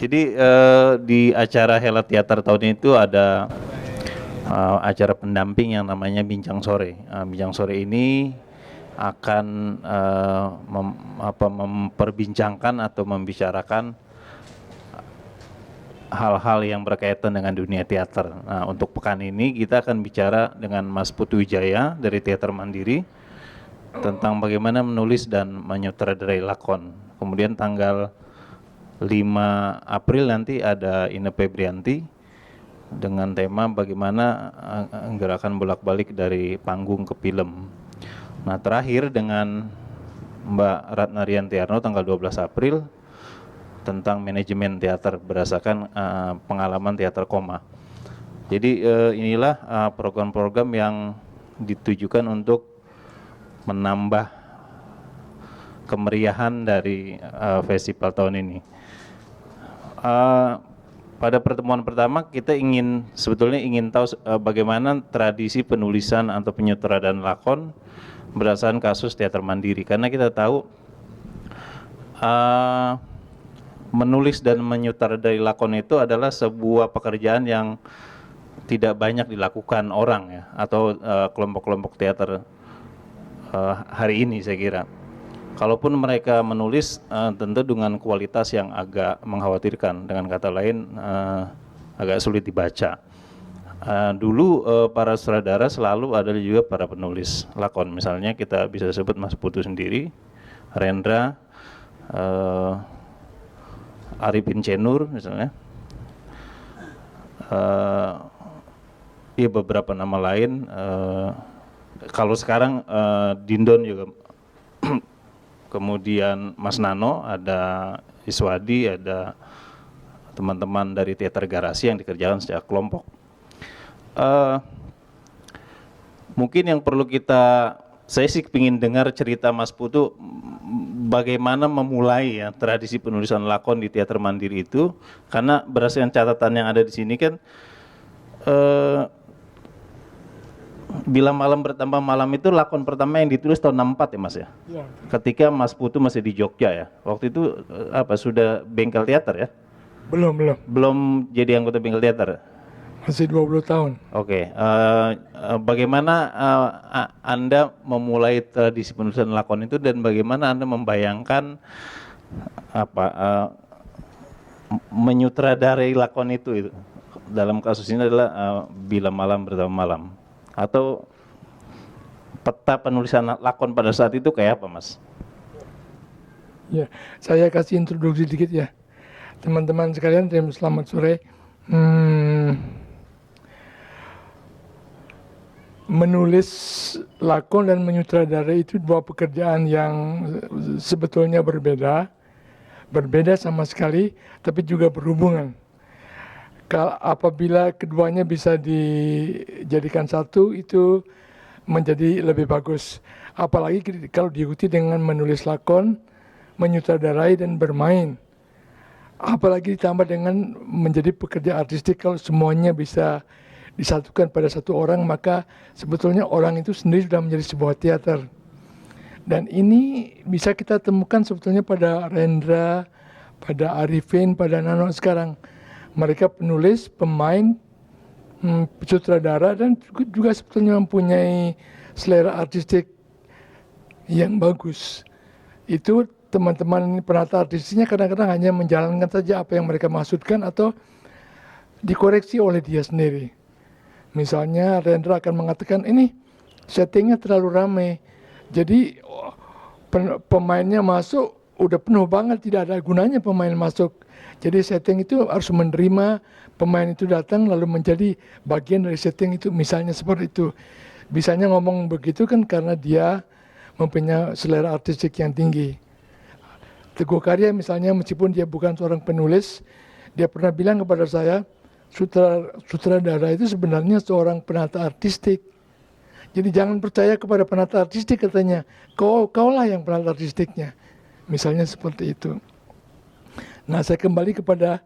Jadi di acara Hela Teater tahun itu ada acara pendamping yang namanya Bincang Sore. Bincang Sore ini akan memperbincangkan atau membicarakan hal-hal yang berkaitan dengan dunia teater. Nah, untuk pekan ini kita akan bicara dengan Mas Putu Wijaya dari Teater Mandiri tentang bagaimana menulis dan menyutradarai lakon. Kemudian tanggal 5 April nanti ada Ine Febrianti dengan tema bagaimana gerakan bolak-balik dari panggung ke film. Nah, terakhir dengan Mbak Ratna Riantiarno tanggal 12 April tentang manajemen teater berdasarkan pengalaman teater koma. Jadi inilah program-program yang ditujukan untuk menambah kemeriahan dari festival tahun ini. Pada pertemuan pertama kita sebetulnya ingin tahu bagaimana tradisi penulisan atau penyutradaraan lakon berdasarkan kasus teater mandiri, karena kita tahu menulis dan menyutradarai lakon itu adalah sebuah pekerjaan yang tidak banyak dilakukan orang ya, atau kelompok-kelompok teater hari ini saya kira. Kalaupun mereka menulis tentu dengan kualitas yang agak mengkhawatirkan, dengan kata lain agak sulit dibaca. Dulu para sutradara selalu ada juga para penulis lakon, misalnya kita bisa sebut Mas Putu sendiri, Rendra, Arifin Cenur misalnya, ya beberapa nama lain. Kalau sekarang Dindon juga, kemudian Mas Nano, ada Iswadi, ada teman-teman dari Teater Garasi yang dikerjakan secara kelompok. Mungkin yang perlu saya sih ingin dengar cerita Mas Putu bagaimana memulai ya tradisi penulisan lakon di Teater Mandiri itu, karena berdasarkan catatan yang ada di sini kan Bila Malam Bertambah Malam itu lakon pertama yang ditulis tahun 64 ya Mas ya? Iya. Ketika Mas Putu masih di Jogja ya. Waktu itu sudah bengkel teater ya? Belum. Belum jadi anggota bengkel teater? Masih 20 tahun. Oke. Bagaimana Anda memulai tradisi penulisan lakon itu, dan bagaimana Anda membayangkan menyutradarai lakon itu? Dalam kasus ini adalah Bila Malam Bertambah Malam. Atau peta penulisan lakon pada saat itu kayak apa, Mas? Ya, saya kasih introduksi dikit ya. Teman-teman sekalian, selamat sore. Menulis lakon dan menyutradarai itu dua pekerjaan yang sebetulnya berbeda sama sekali, tapi juga berhubungan. Apabila keduanya bisa dijadikan satu, itu menjadi lebih bagus. Apalagi kalau diikuti dengan menulis lakon, menyutradarai dan bermain. Apalagi ditambah dengan menjadi pekerja artistik, kalau semuanya bisa disatukan pada satu orang, maka sebetulnya orang itu sendiri sudah menjadi sebuah teater. Dan ini bisa kita temukan sebetulnya pada Rendra, pada Arifin, pada Nano sekarang. Mereka penulis, pemain, sutradara, dan juga sebetulnya mempunyai selera artistik yang bagus. Itu teman-teman penata artistiknya kadang-kadang hanya menjalankan saja apa yang mereka maksudkan atau dikoreksi oleh dia sendiri. Misalnya Rendra akan mengatakan ini settingnya terlalu ramai, jadi pemainnya masuk udah penuh banget, tidak ada gunanya pemain masuk. Jadi setting itu harus menerima pemain itu datang lalu menjadi bagian dari setting itu, misalnya seperti itu. Bisanya ngomong begitu kan karena dia mempunyai selera artistik yang tinggi. Teguh Karya misalnya, meskipun dia bukan seorang penulis, dia pernah bilang kepada saya, sutradara itu sebenarnya seorang penata artistik. Jadi jangan percaya kepada penata artistik, katanya. Kaulah yang penata artistiknya. Misalnya seperti itu. Nah, saya kembali kepada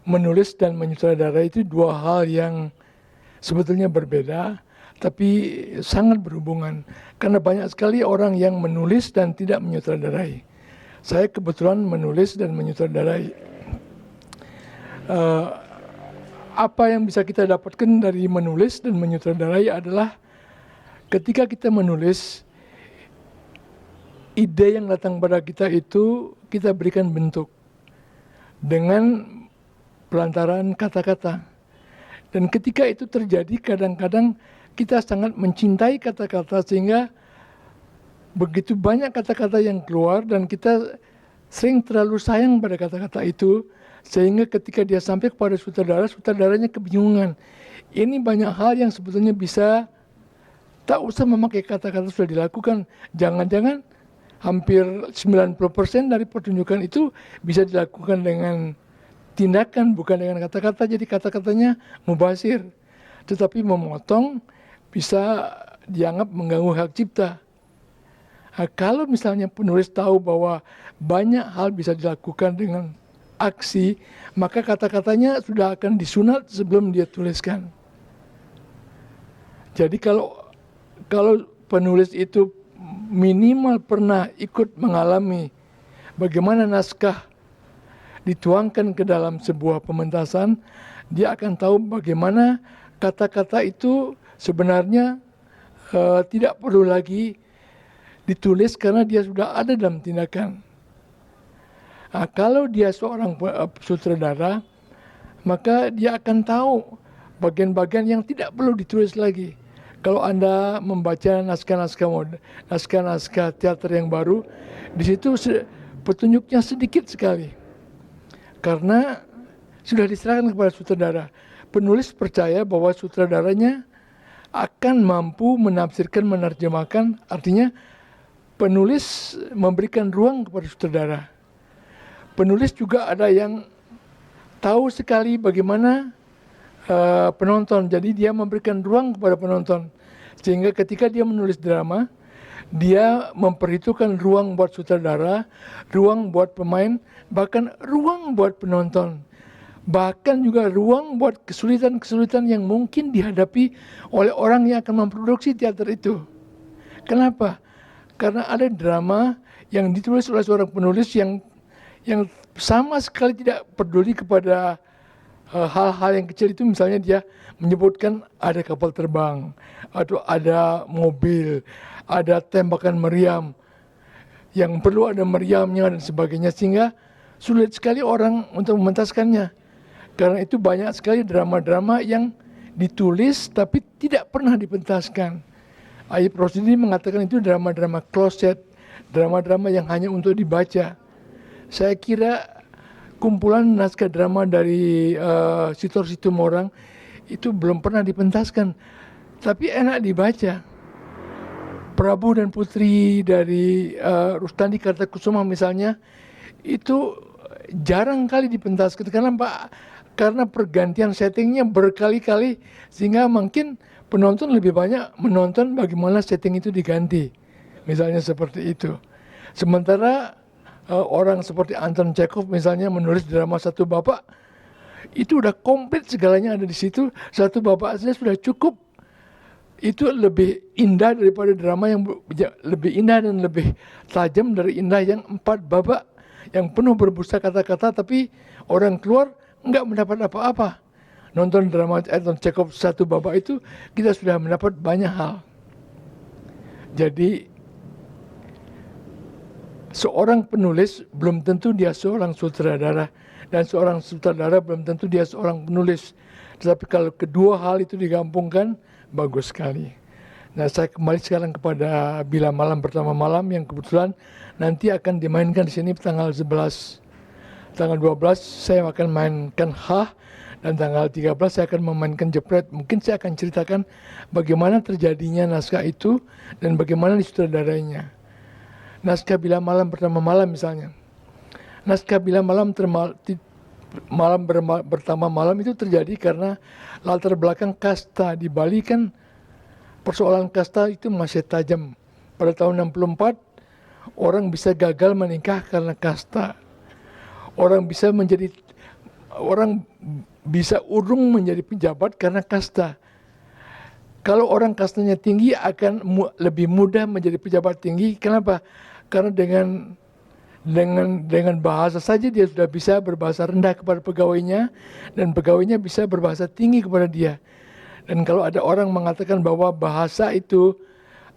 menulis dan menyutradarai, itu dua hal yang sebetulnya berbeda, tapi sangat berhubungan. Karena banyak sekali orang yang menulis dan tidak menyutradarai. Saya kebetulan menulis dan menyutradarai. eh, apa yang bisa kita dapatkan dari menulis dan menyutradarai adalah ketika kita menulis, ide yang datang pada kita itu kita berikan bentuk dengan pelantaran kata-kata. Dan ketika itu terjadi, kadang-kadang kita sangat mencintai kata-kata sehingga begitu banyak kata-kata yang keluar dan kita sering terlalu sayang pada kata-kata itu sehingga ketika dia sampai kepada sutradara, sutradaranya kebingungan. Ini banyak hal yang sebetulnya bisa tak usah memakai kata-kata sudah dilakukan. Jangan-jangan hampir 90% dari pertunjukan itu bisa dilakukan dengan tindakan bukan dengan kata-kata. Jadi kata-katanya mubazir, tetapi memotong bisa dianggap mengganggu hak cipta. Nah, kalau misalnya penulis tahu bahwa banyak hal bisa dilakukan dengan aksi, maka kata-katanya sudah akan disunat sebelum dia tuliskan. Jadi kalau penulis itu minimal pernah ikut mengalami bagaimana naskah dituangkan ke dalam sebuah pementasan, dia akan tahu bagaimana kata-kata itu sebenarnya tidak perlu lagi ditulis karena dia sudah ada dalam tindakan. Nah, kalau dia seorang sutradara, maka dia akan tahu bagian-bagian yang tidak perlu ditulis lagi. Kalau Anda membaca naskah-naskah teater yang baru, di situ petunjuknya sedikit sekali. Karena sudah diserahkan kepada sutradara. Penulis percaya bahwa sutradaranya akan mampu menafsirkan, menerjemahkan, artinya penulis memberikan ruang kepada sutradara. Penulis juga ada yang tahu sekali bagaimana penonton, jadi dia memberikan ruang kepada penonton. Sehingga ketika dia menulis drama, dia memperhitungkan ruang buat sutradara, ruang buat pemain, bahkan ruang buat penonton. Bahkan juga ruang buat kesulitan-kesulitan yang mungkin dihadapi oleh orang yang akan memproduksi teater itu. Kenapa? Karena ada drama yang ditulis oleh seorang penulis yang sama sekali tidak peduli kepada hal-hal yang kecil itu. Misalnya dia menyebutkan ada kapal terbang, atau ada mobil, ada tembakan meriam, yang perlu ada meriamnya dan sebagainya, sehingga sulit sekali orang untuk mementaskannya. Karena itu banyak sekali drama-drama yang ditulis tapi tidak pernah dipentaskan. Ayub Rosidi mengatakan itu drama-drama closet, drama-drama yang hanya untuk dibaca. Saya kira kumpulan naskah drama dari Sitor Situmorang itu belum pernah dipentaskan, tapi enak dibaca. Prabu dan Putri dari Rustandi Kartakusuma misalnya, itu jarang kali dipentaskan. Karena pergantian settingnya berkali-kali, sehingga mungkin penonton lebih banyak menonton bagaimana setting itu diganti. Misalnya seperti itu. Sementara orang seperti Anton Chekhov misalnya menulis drama Satu Bapak, itu udah komplit segalanya ada di situ. Satu Bapak saja sudah cukup. Itu lebih indah daripada drama yang lebih indah dan lebih tajam dari indah yang 4 babak yang penuh berbusa kata-kata, tapi orang keluar enggak mendapat apa-apa. Nonton drama Anton Chekhov Satu Babak itu kita sudah mendapat banyak hal. Jadi seorang penulis belum tentu dia seorang sutradara, dan seorang sutradara belum tentu dia seorang penulis. Tetapi kalau kedua hal itu digabungkan, bagus sekali. Nah, saya kembali sekarang kepada Bila Malam Pertama Malam yang kebetulan nanti akan dimainkan di sini tanggal 11. Tanggal 12 saya akan mainkan Hah, dan tanggal 13 saya akan memainkan Jepret. Mungkin saya akan ceritakan bagaimana terjadinya naskah itu dan bagaimana disutradarainya. Naskah Bila Malam Pertama Malam misalnya. Naskah Bila Malam Pertama Malam itu terjadi karena latar belakang kasta. Di Bali kan persoalan kasta itu masih tajam. Pada tahun 64 orang bisa gagal menikah karena kasta. Orang bisa urung menjadi pejabat karena kasta. Kalau orang kastanya tinggi akan lebih mudah menjadi pejabat tinggi. Kenapa? Karena dengan Dengan bahasa saja dia sudah bisa berbahasa rendah kepada pegawainya, dan pegawainya bisa berbahasa tinggi kepada dia. Dan kalau ada orang mengatakan bahwa bahasa itu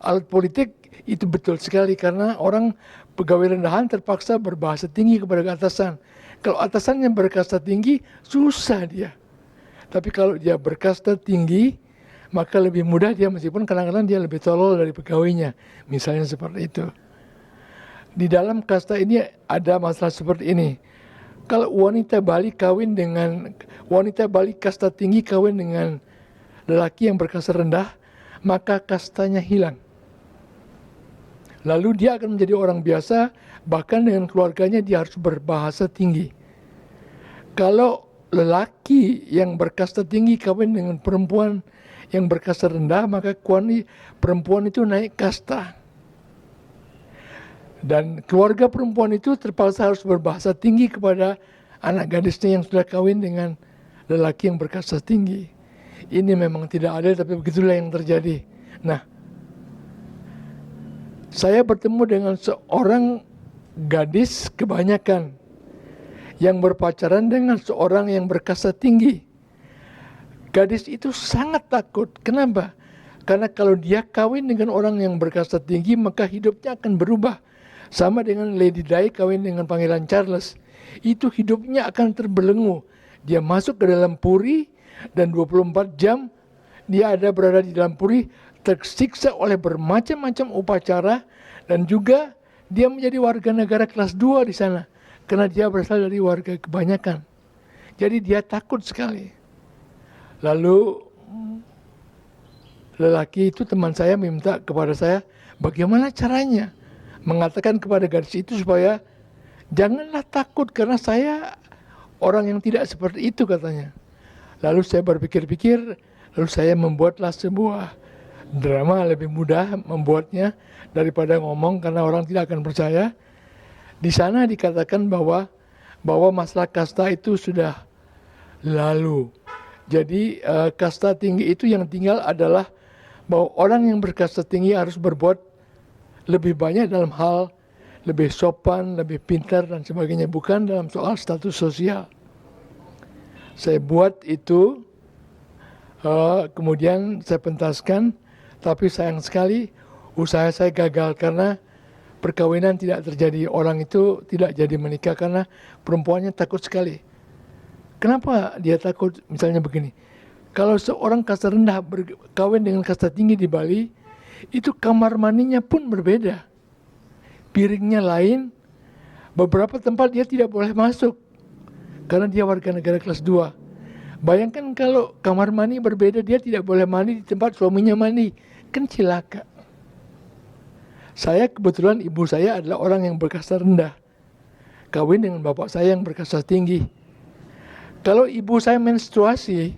alat politik, itu betul sekali, karena orang pegawai rendahan terpaksa berbahasa tinggi kepada atasan. Kalau atasannya berkasta tinggi, susah dia. Tapi kalau dia berkasta tinggi, maka lebih mudah dia, meskipun kadang-kadang dia lebih tolol dari pegawainya. Misalnya seperti itu. Di dalam kasta ini ada masalah seperti ini. Kalau wanita Bali kasta tinggi kawin dengan lelaki yang berkasta rendah, maka kastanya hilang. Lalu dia akan menjadi orang biasa, bahkan dengan keluarganya dia harus berbahasa tinggi. Kalau lelaki yang berkasta tinggi kawin dengan perempuan yang berkasta rendah, maka perempuan itu naik kasta. Dan keluarga perempuan itu terpaksa harus berbahasa tinggi kepada anak gadisnya yang sudah kawin dengan lelaki yang berkasta tinggi. Ini memang tidak adil, tapi begitulah yang terjadi. Nah, saya bertemu dengan seorang gadis kebanyakan yang berpacaran dengan seorang yang berkasta tinggi. Gadis itu sangat takut. Kenapa? Karena kalau dia kawin dengan orang yang berkasta tinggi, maka hidupnya akan berubah. Sama dengan Lady Di kawin dengan Pangeran Charles. Itu hidupnya akan terbelenggu. Dia masuk ke dalam puri, dan 24 jam dia berada di dalam puri, tersiksa oleh bermacam-macam upacara, dan juga dia menjadi warga negara kelas 2 di sana. Karena dia berasal dari warga kebanyakan. Jadi dia takut sekali. Lalu lelaki itu, teman saya, minta kepada saya, bagaimana caranya mengatakan kepada gadis itu supaya janganlah takut, karena saya orang yang tidak seperti itu, katanya. Lalu saya berpikir-pikir, lalu saya membuatlah sebuah drama. Lebih mudah membuatnya daripada ngomong, karena orang tidak akan percaya. Di sana dikatakan bahwa masalah kasta itu sudah lalu. Jadi kasta tinggi itu yang tinggal adalah bahwa orang yang berkasta tinggi harus berbuat lebih banyak dalam hal lebih sopan, lebih pintar dan sebagainya, bukan dalam soal status sosial. Saya buat itu, kemudian saya pentaskan, tapi sayang sekali usaha saya gagal karena perkawinan tidak terjadi. Orang itu tidak jadi menikah karena perempuannya takut sekali. Kenapa dia takut? Misalnya begini, kalau seorang kasta rendah berkawin dengan kasta tinggi di Bali, itu kamar mandinya pun berbeda. Piringnya lain, beberapa tempat dia tidak boleh masuk karena dia warga negara kelas 2. Bayangkan kalau kamar mandi berbeda, dia tidak boleh mandi di tempat suaminya mandi, kan cilaka. Saya kebetulan ibu saya adalah orang yang berkasta rendah, kawin dengan bapak saya yang berkasta tinggi. Kalau ibu saya menstruasi,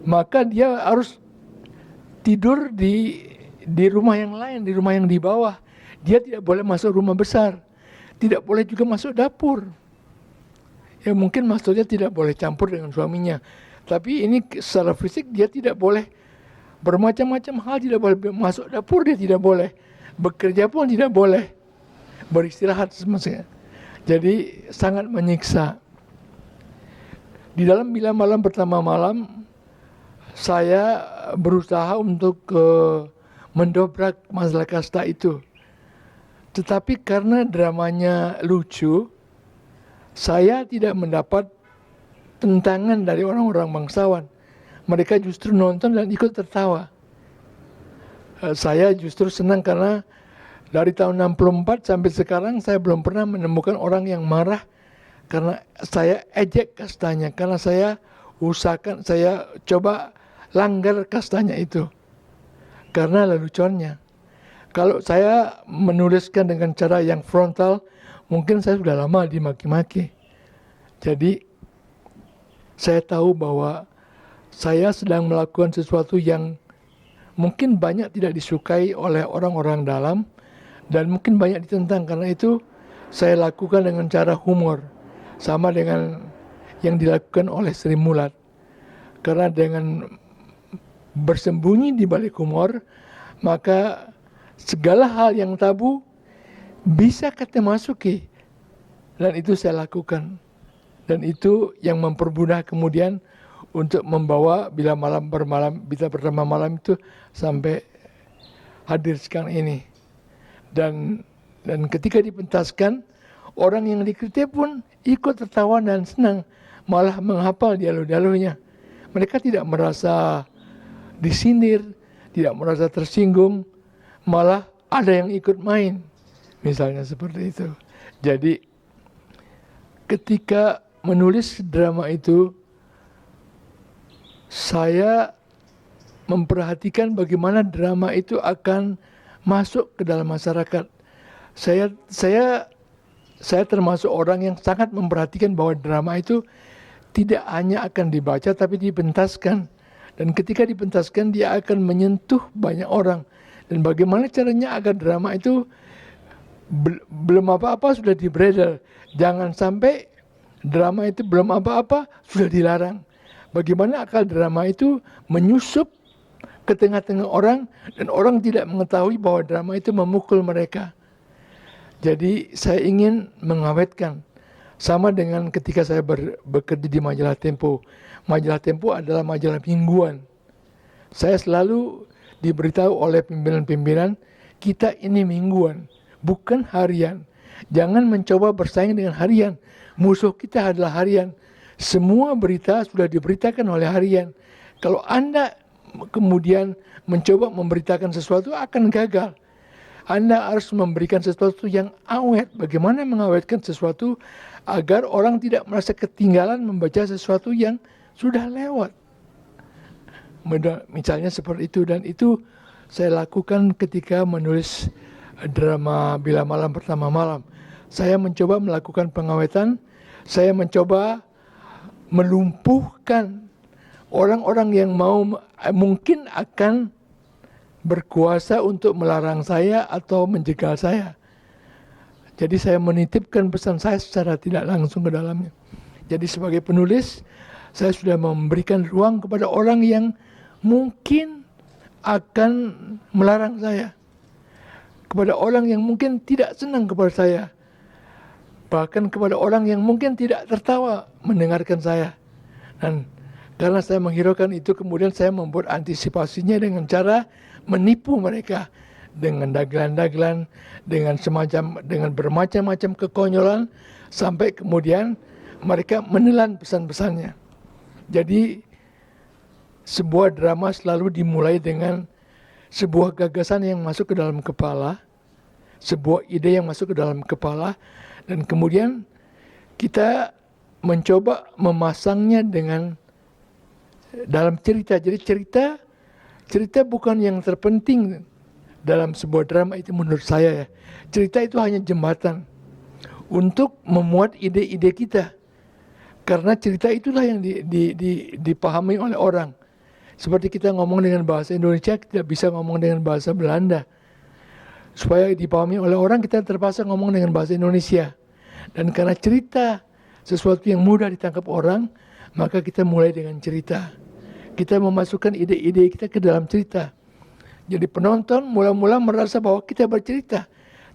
maka dia harus tidur di rumah yang lain, di rumah yang di bawah. Dia tidak boleh masuk rumah besar, tidak boleh juga masuk dapur. Ya mungkin maksudnya tidak boleh campur dengan suaminya, tapi ini secara fisik dia tidak boleh bermacam-macam hal, tidak boleh masuk dapur, dia tidak boleh bekerja pun tidak boleh, beristirahat semestinya. Jadi sangat menyiksa. Di dalam Bila Malam Pertama Malam, saya berusaha untuk mendobrak masalah kasta itu. Tetapi karena dramanya lucu, saya tidak mendapat tentangan dari orang-orang bangsawan. Mereka justru nonton dan ikut tertawa. Saya justru senang karena dari tahun 64 sampai sekarang saya belum pernah menemukan orang yang marah karena saya ejek kastanya, karena saya usahakan, saya coba langgar kastanya itu karena leluconnya. Kalau saya menuliskan dengan cara yang frontal, mungkin saya sudah lama dimaki-maki. Jadi saya tahu bahwa saya sedang melakukan sesuatu yang mungkin banyak tidak disukai oleh orang-orang dalam dan mungkin banyak ditentang. Karena itu saya lakukan dengan cara humor, sama dengan yang dilakukan oleh Sri Mulat. Karena dengan bersembunyi di balik humor, maka segala hal yang tabu bisa kita masuki Dan itu saya lakukan. Dan itu yang mempermudah kemudian untuk membawa Bila Malam Bermalam, Bita Pertama Malam itu sampai hadir sekarang ini. Dan ketika dipentaskan, orang yang dikritik pun ikut tertawa dan senang, malah menghafal dialog-dialognya. Mereka tidak merasa disindir, tidak merasa tersinggung, malah ada yang ikut main, misalnya seperti itu. Jadi ketika menulis drama itu, saya memperhatikan bagaimana drama itu akan masuk ke dalam masyarakat. Saya termasuk orang yang sangat memperhatikan bahwa drama itu tidak hanya akan dibaca tapi dipentaskan. Dan ketika dipentaskan dia akan menyentuh banyak orang. Dan bagaimana caranya agar drama itu belum apa-apa sudah di-bredel. Jangan sampai drama itu belum apa-apa sudah dilarang. Bagaimana akal drama itu menyusup ke tengah-tengah orang dan orang tidak mengetahui bahwa drama itu memukul mereka. Jadi saya ingin mengawetkan. Sama dengan ketika saya bekerja di majalah Tempo. Majalah Tempo adalah majalah mingguan. Saya selalu diberitahu oleh pimpinan-pimpinan, kita ini mingguan, bukan harian. Jangan mencoba bersaing dengan harian. Musuh kita adalah harian. Semua berita sudah diberitakan oleh harian. Kalau Anda kemudian mencoba memberitakan sesuatu akan gagal. Anda harus memberikan sesuatu yang awet. Bagaimana mengawetkan sesuatu agar orang tidak merasa ketinggalan membaca sesuatu yang sudah lewat. Misalnya seperti itu, dan itu saya lakukan ketika menulis drama Bila Malam Pertama Malam. Saya mencoba melakukan pengawetan, saya mencoba melumpuhkan orang-orang yang mungkin akan berkuasa untuk melarang saya atau menjegal saya. Jadi saya menitipkan pesan saya secara tidak langsung ke dalamnya. Jadi sebagai penulis, saya sudah memberikan ruang kepada orang yang mungkin akan melarang saya. Kepada orang yang mungkin tidak senang kepada saya. Bahkan kepada orang yang mungkin tidak tertawa mendengarkan saya. Dan karena saya menghiraukan itu, kemudian saya membuat antisipasinya dengan cara menipu mereka dengan dagelan-dagelan, dengan bermacam-macam kekonyolan, sampai kemudian mereka menelan pesan-pesannya. Jadi sebuah drama selalu dimulai dengan sebuah gagasan yang masuk ke dalam kepala, sebuah ide yang masuk ke dalam kepala, dan kemudian kita mencoba memasangnya dengan dalam cerita. Jadi cerita bukan yang terpenting dalam sebuah drama itu menurut saya ya. Cerita itu hanya jembatan untuk memuat ide-ide kita. Karena cerita itulah yang dipahami oleh orang. Seperti kita ngomong dengan bahasa Indonesia, kita bisa ngomong dengan bahasa Belanda. Supaya dipahami oleh orang, kita terpaksa ngomong dengan bahasa Indonesia. Dan karena cerita sesuatu yang mudah ditangkap orang, maka kita mulai dengan cerita. Kita memasukkan ide-ide kita ke dalam cerita. Jadi penonton mula-mula merasa bahwa kita bercerita.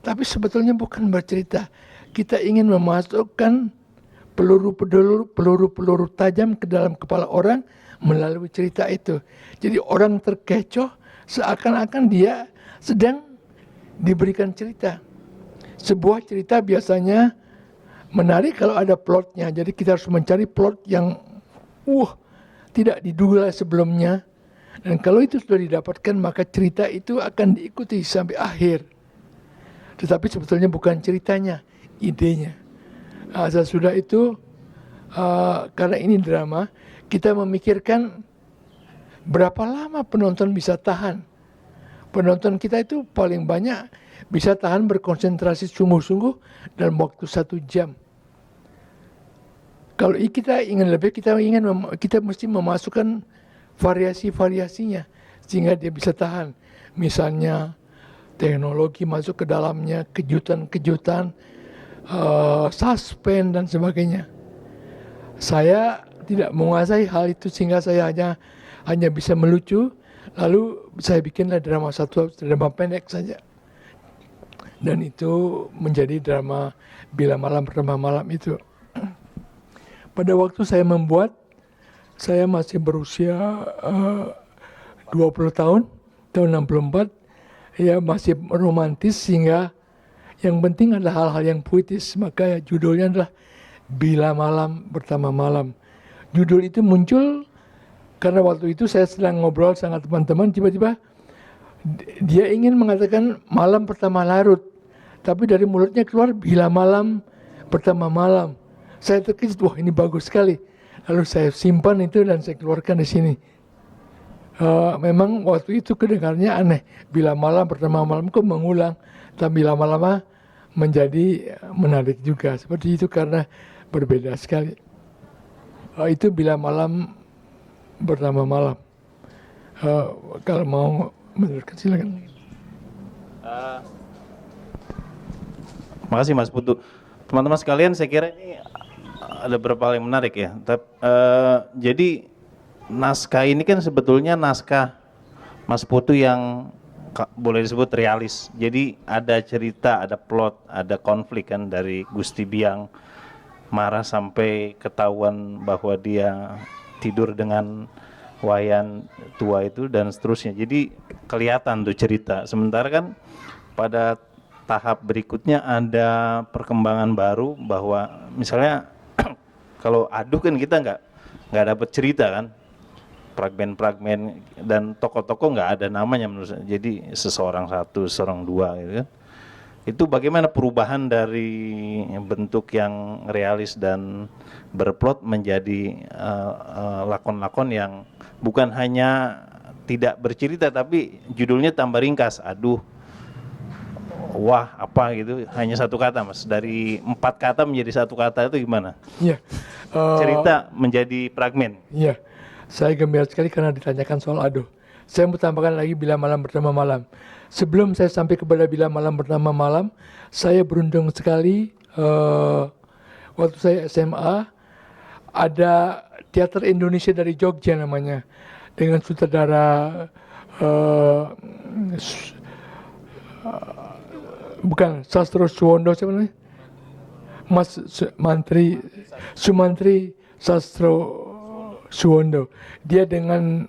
Tapi sebetulnya bukan bercerita. Kita ingin memasukkan peluru-peluru tajam ke dalam kepala orang melalui cerita itu. Jadi orang terkecoh seakan-akan dia sedang diberikan cerita. Sebuah cerita biasanya menarik kalau ada plotnya. Jadi kita harus mencari plot yang tidak diduga sebelumnya. Dan kalau itu sudah didapatkan, maka cerita itu akan diikuti sampai akhir. Tetapi sebetulnya bukan ceritanya, idenya. Sesudah itu, karena ini drama, kita memikirkan berapa lama penonton bisa tahan. Penonton kita itu paling banyak bisa tahan berkonsentrasi sungguh-sungguh dalam waktu 1 jam. Kalau kita ingin lebih, kita mesti memasukkan variasi-variasinya sehingga dia bisa tahan. Misalnya teknologi masuk ke dalamnya, kejutan-kejutan, suspense dan sebagainya. Saya tidak menguasai hal itu sehingga saya hanya bisa melucu. Lalu saya bikinlah drama pendek saja. Dan itu menjadi drama Bila Malam Bertambah Malam itu. Pada waktu saya membuat, saya masih berusia 20 tahun 64, ya masih romantis, sehingga yang penting adalah hal-hal yang puitis. Maka judulnya adalah Bila Malam Bertambah Malam. Judul itu muncul karena waktu itu saya sedang ngobrol sama teman-teman, tiba-tiba dia ingin mengatakan malam pertama larut, tapi dari mulutnya keluar Bila Malam Bertambah Malam. Saya terkejut, wah ini bagus sekali. Lalu saya simpan itu dan saya keluarkan di sini. Memang waktu itu kedengarnya aneh. Bila Malam Bertambah Malam kok mengulang, tapi lama-lama menjadi menarik juga. Seperti itu karena berbeda sekali. Itu Bila Malam Bertambah Malam. Kalau mau meneruskan silakan. Makasih Mas Putu. Teman-teman sekalian, saya kira ini ada beberapa hal yang menarik ya. Jadi naskah ini kan sebetulnya naskah Mas Putu yang boleh disebut realis. Jadi ada cerita, ada plot, ada konflik kan, dari Gusti Biang marah sampai ketahuan bahwa dia tidur dengan wayan tua itu dan seterusnya. Jadi kelihatan tuh cerita. Sementara kan pada tahap berikutnya ada perkembangan baru bahwa misalnya kalau Aduh kan kita nggak dapat cerita kan, fragmen-fragmen dan tokoh-tokoh nggak ada namanya menurut saya. Jadi seseorang satu, seseorang dua gitu kan. Itu bagaimana perubahan dari bentuk yang realis dan berplot menjadi lakon-lakon yang bukan hanya tidak bercerita tapi judulnya tambah ringkas, Aduh, wah apa gitu, hanya satu kata Mas, dari 4 kata menjadi satu kata, itu gimana? Iya. Cerita menjadi fragmen. Iya, saya gembira sekali karena ditanyakan soal Aduh. Saya mau tambahkan lagi Bila Malam Bertambah Malam. Sebelum saya sampai kepada Bila Malam Bertambah Malam, saya beruntung sekali waktu saya SMA ada Teater Indonesia dari Jogja namanya, dengan sutradara bukan Sastro Suwondo, siapa namanya? Mas Sumantri Sastro Suwondo. Dia dengan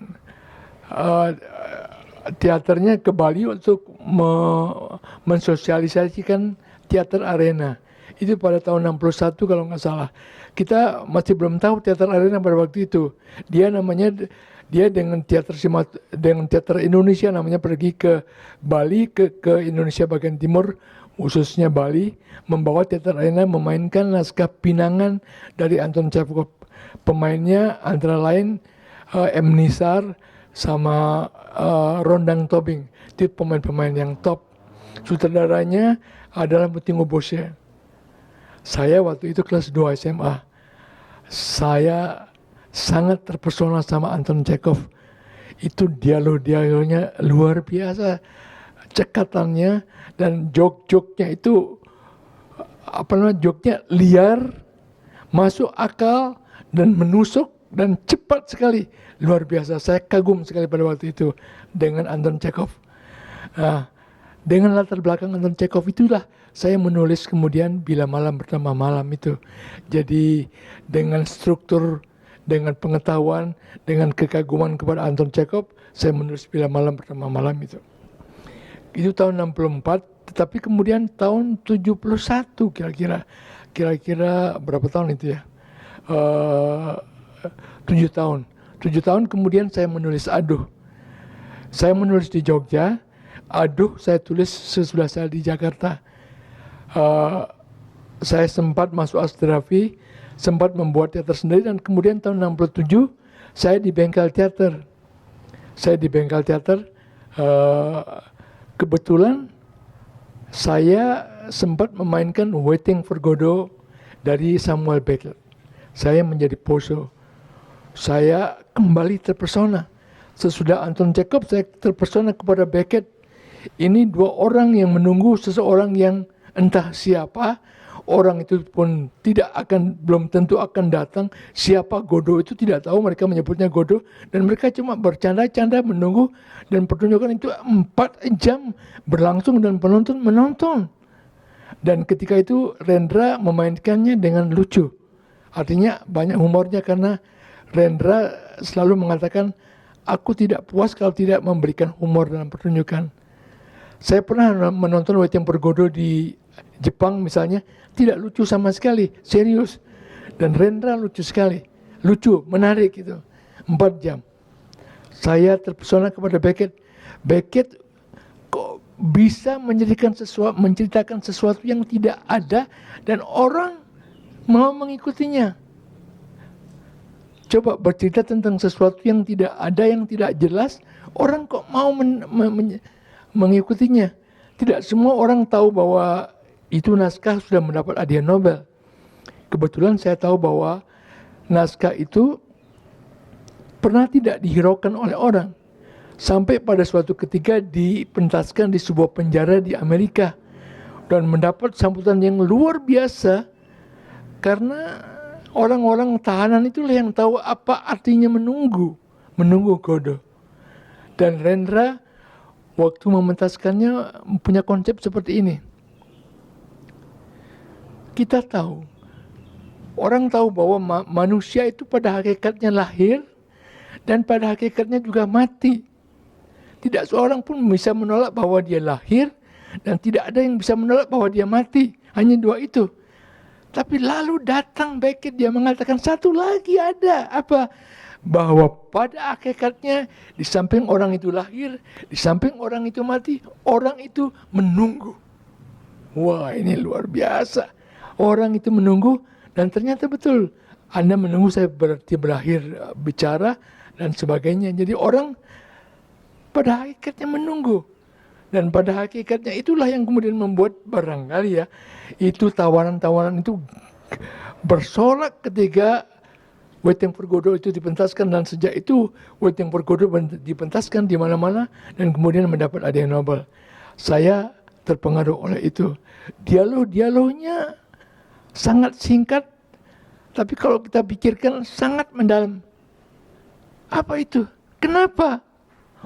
teaternya ke Bali untuk mensosialisasikan teater arena. Itu pada tahun 61 kalau nggak salah. Kita masih belum tahu teater arena pada waktu itu. Dia dengan teater Indonesia namanya pergi ke Bali, ke Indonesia bagian timur, khususnya Bali, membawa teater arena memainkan naskah Pinangan dari Anton Chekhov. Pemainnya antara lain M. Nisar sama Rondang Tobing. Itu pemain-pemain yang top. Sutradaranya adalah Mutingo Bose. Saya waktu itu kelas 2 SMA. Saya sangat terpesona sama Anton Chekhov. Itu dialognya luar biasa. Cekatannya dan jok-joknya itu joknya liar, masuk akal dan menusuk dan cepat sekali. Luar biasa. Saya kagum sekali pada waktu itu dengan Anton Chekhov. Nah, dengan latar belakang Anton Chekhov itulah saya menulis kemudian Bila Malam Bertambah Malam itu. Jadi dengan struktur, dengan pengetahuan, dengan kekaguman kepada Anton Chekhov, saya menulis Bila Malam Bertambah Malam itu. Itu tahun 64, tetapi kemudian tahun 71 kira-kira berapa tahun itu ya? 7 tahun. 7 tahun kemudian saya menulis Aduh. Saya menulis di Jogja, Aduh saya tulis sesudah saya di Jakarta. Saya sempat masuk Astrografi, sempat membuat teater sendiri, dan kemudian tahun 67 saya di Bengkel Teater. Kebetulan saya sempat memainkan Waiting for Godot dari Samuel Beckett. Saya menjadi Poso. Saya kembali terpesona. Sesudah Anton Chekhov saya terpesona kepada Beckett. Ini 2 orang yang menunggu seseorang yang entah siapa orang itu pun belum tentu akan datang. Siapa Godot itu tidak tahu, mereka menyebutnya Godot, dan mereka cuma bercanda-canda menunggu, dan pertunjukan itu 4 jam berlangsung dan penonton menonton. Dan ketika itu Rendra memainkannya dengan lucu, artinya banyak humornya, karena Rendra selalu mengatakan, aku tidak puas kalau tidak memberikan humor dalam pertunjukan. Saya pernah menonton Waiting for Godot di Jepang misalnya, tidak lucu sama sekali, serius. Dan Rendra lucu sekali, lucu, menarik gitu. 4 jam. Saya terpesona kepada Beckett. Beckett kok bisa menceritakan sesuatu yang tidak ada dan orang mau mengikutinya. Coba bercerita tentang sesuatu yang tidak ada, yang tidak jelas, orang kok mau mengikutinya. Tidak semua orang tahu bahwa itu naskah sudah mendapat hadiah Nobel. Kebetulan saya tahu bahwa naskah itu pernah tidak dihiraukan oleh orang. Sampai pada suatu ketika dipentaskan di sebuah penjara di Amerika. Dan mendapat sambutan yang luar biasa. Karena orang-orang tahanan itulah yang tahu apa artinya menunggu Godot. Dan Rendra waktu mementaskannya punya konsep seperti ini. Kita tahu, orang tahu bahwa manusia itu pada hakikatnya lahir dan pada hakikatnya juga mati. Tidak seorang pun bisa menolak bahwa dia lahir dan tidak ada yang bisa menolak bahwa dia mati. Hanya 2 itu. Tapi lalu datang Beckett, dia mengatakan satu lagi ada. Apa? Bahwa pada hakikatnya di samping orang itu lahir, di samping orang itu mati, orang itu menunggu. Wah, ini luar biasa. Orang itu menunggu, dan ternyata betul. Anda menunggu, saya berarti berakhir bicara dan sebagainya. Jadi orang pada hakikatnya menunggu. Dan pada hakikatnya itulah yang kemudian membuat barangkali ya, itu tawaran-tawaran itu bersolak ketika Waiting for Godot itu dipentaskan, dan sejak itu Waiting for Godot dipentaskan di mana-mana dan kemudian mendapat hadiah Nobel. Saya terpengaruh oleh itu. Dialognya sangat singkat, tapi kalau kita pikirkan sangat mendalam. Apa itu? Kenapa?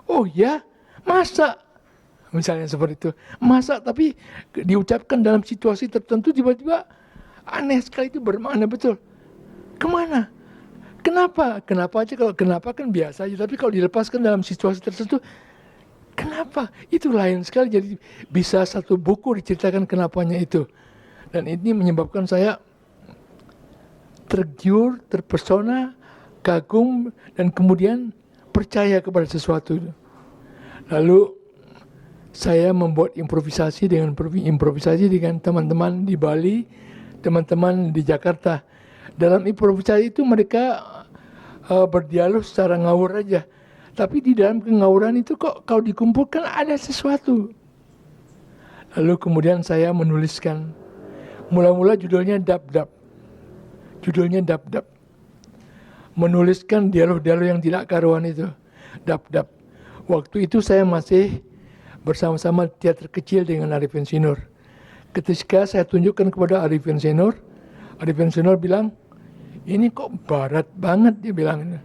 Oh ya, masa? Misalnya seperti itu. Masa, tapi diucapkan dalam situasi tertentu tiba-tiba aneh sekali, itu bermakna betul. Kemana? Kenapa? Kenapa aja, kalau kenapa kan biasa aja, tapi kalau dilepaskan dalam situasi tertentu, kenapa? Itu lain sekali, jadi bisa satu buku diceritakan kenapanya itu. Dan ini menyebabkan saya tergiur, terpesona, kagum, dan kemudian percaya kepada sesuatu. Lalu saya membuat improvisasi dengan teman-teman di Bali, teman-teman di Jakarta. Dalam improvisasi itu mereka berdialog secara ngawur aja. Tapi di dalam kengawuran itu kok kalau dikumpulkan ada sesuatu. Lalu kemudian saya menuliskan. Mula-mula judulnya Dab-Dab. Menuliskan dialog-dialog yang tidak karuan itu. Dab-Dab. Waktu itu saya masih bersama-sama teater kecil dengan Arifin Sinur. Ketika saya tunjukkan kepada Arifin Sinur bilang, ini kok barat banget, dia bilang.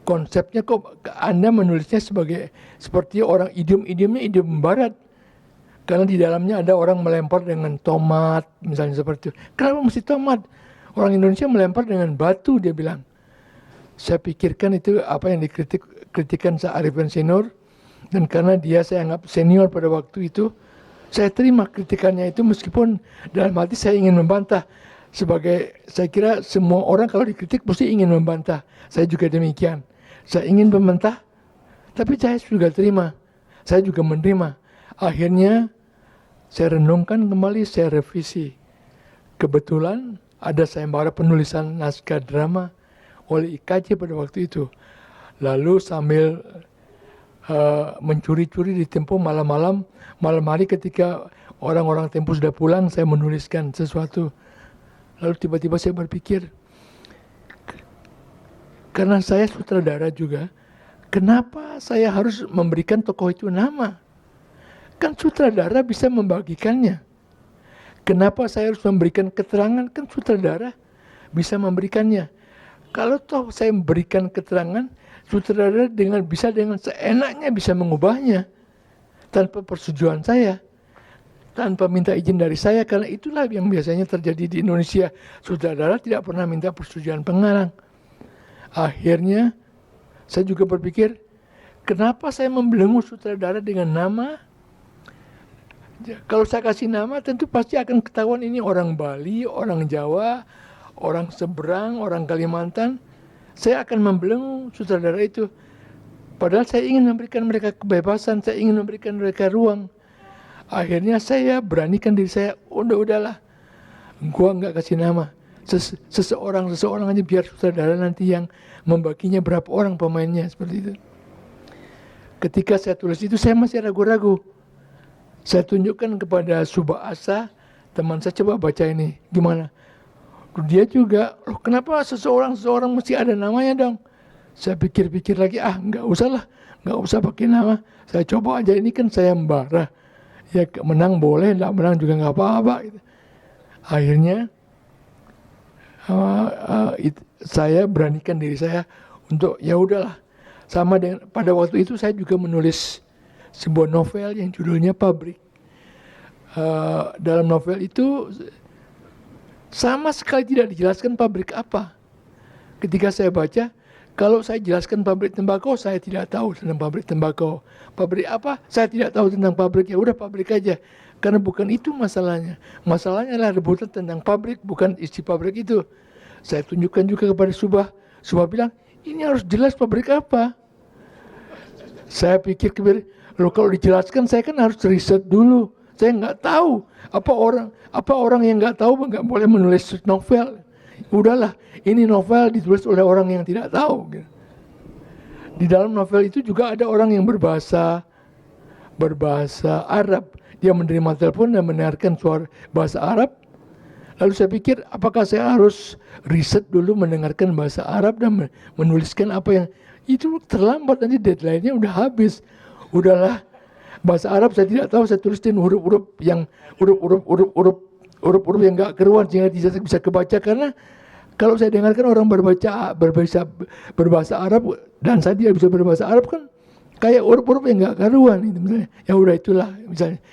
Konsepnya kok Anda menulisnya seperti orang, idiom-idiomnya idiom barat. Karena di dalamnya ada orang melempar dengan tomat, misalnya seperti itu. Kenapa mesti tomat? Orang Indonesia melempar dengan batu, dia bilang. Saya pikirkan itu apa yang dikritikan Arifin Sinur. Dan karena dia saya anggap senior pada waktu itu, saya terima kritikannya itu, meskipun dalam hati saya ingin membantah. Saya kira semua orang kalau dikritik mesti ingin membantah. Saya juga demikian. Saya ingin membantah, tapi saya juga terima. Saya juga menerima. Akhirnya saya renungkan kembali, saya revisi. Kebetulan ada sayembara penulisan naskah drama oleh IKJ pada waktu itu. Lalu sambil mencuri-curi di Tempo malam hari ketika orang-orang Tempo sudah pulang, saya menuliskan sesuatu. Lalu tiba-tiba saya berpikir, karena saya sutradara juga, kenapa saya harus memberikan tokoh itu nama? Kan sutradara bisa membagikannya. Kenapa saya harus memberikan keterangan? Kan sutradara bisa memberikannya. Kalau toh saya memberikan keterangan, sutradara bisa dengan seenaknya bisa mengubahnya tanpa persetujuan saya, tanpa minta izin dari saya, karena itulah yang biasanya terjadi di Indonesia. Sutradara tidak pernah minta persetujuan pengarang. Akhirnya saya juga berpikir, kenapa saya membelenggu sutradara dengan nama? Kalau saya kasih nama tentu pasti akan ketahuan ini orang Bali, orang Jawa, orang seberang, orang Kalimantan. Saya akan membelenggu sutradara itu. Padahal saya ingin memberikan mereka kebebasan, saya ingin memberikan mereka ruang. Akhirnya saya beranikan diri saya, udahlah, gua nggak kasih nama. Seseorang aja, biar sutradara nanti yang membaginya berapa orang pemainnya, seperti itu. Ketika saya tulis itu saya masih ragu-ragu. Saya tunjukkan kepada Subha Asa, teman saya, coba baca ini, gimana? Dia juga, loh kenapa seseorang mesti ada namanya dong? Saya pikir-pikir lagi, nggak usah pakai nama. Saya coba aja, ini kan saya membara. Ya menang boleh, nggak menang juga nggak apa-apa. Gitu. Akhirnya saya beranikan diri saya untuk ya udahlah. Sama dengan pada waktu itu saya juga menulis sebuah novel yang judulnya Pabrik. Dalam novel itu sama sekali tidak dijelaskan pabrik apa. Ketika saya baca, kalau saya jelaskan pabrik tembakau, saya tidak tahu tentang pabrik tembakau. Pabrik apa? Saya tidak tahu tentang pabrik. Ya udah pabrik aja. Karena bukan itu masalahnya. Masalahnya adalah rebutan tentang pabrik, bukan isi pabrik itu. Saya tunjukkan juga kepada Subha. Subha bilang, ini harus jelas pabrik apa. Saya pikir loh kalau dijelaskan saya kan harus riset dulu. Saya nggak tahu. Apa orang yang nggak tahu nggak boleh menulis novel. Udahlah, ini novel ditulis oleh orang yang tidak tahu. Di dalam novel itu juga ada orang yang berbahasa Arab. Dia menerima telepon dan mendengarkan suara bahasa Arab. Lalu saya pikir, apakah saya harus riset dulu mendengarkan bahasa Arab dan menuliskan apa yang itu terlambat, nanti deadline-nya udah habis. Udahlah, bahasa Arab saya tidak tahu, saya tuliskan huruf-huruf yang nggak keruan sehingga tidak bisa kebaca, karena kalau saya dengarkan orang berbahasa Arab dan saya tidak bisa berbahasa Arab kan kayak huruf-huruf yang nggak karuan itu misalnya. Ya udah itulah misalnya.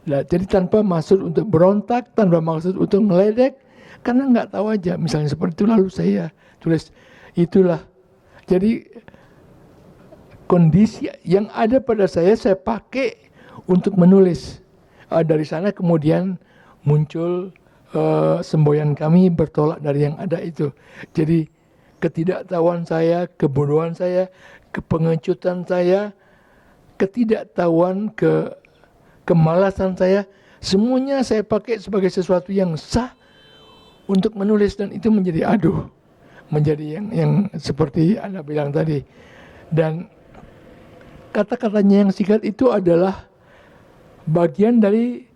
Nah, jadi tanpa maksud untuk berontak, tanpa maksud untuk ngeledek, karena nggak tahu aja misalnya seperti itu, lalu saya tulis itulah. Jadi kondisi yang ada pada saya pakai untuk menulis. Dari sana kemudian muncul semboyan kami bertolak dari yang ada itu. Jadi ketidaktahuan saya, kebodohan saya, kepengecutan saya, ketidaktahuan, kemalasan saya, semuanya saya pakai sebagai sesuatu yang sah untuk menulis, dan itu menjadi menjadi yang seperti Anda bilang tadi. Dan kata-katanya yang singkat itu adalah bagian dari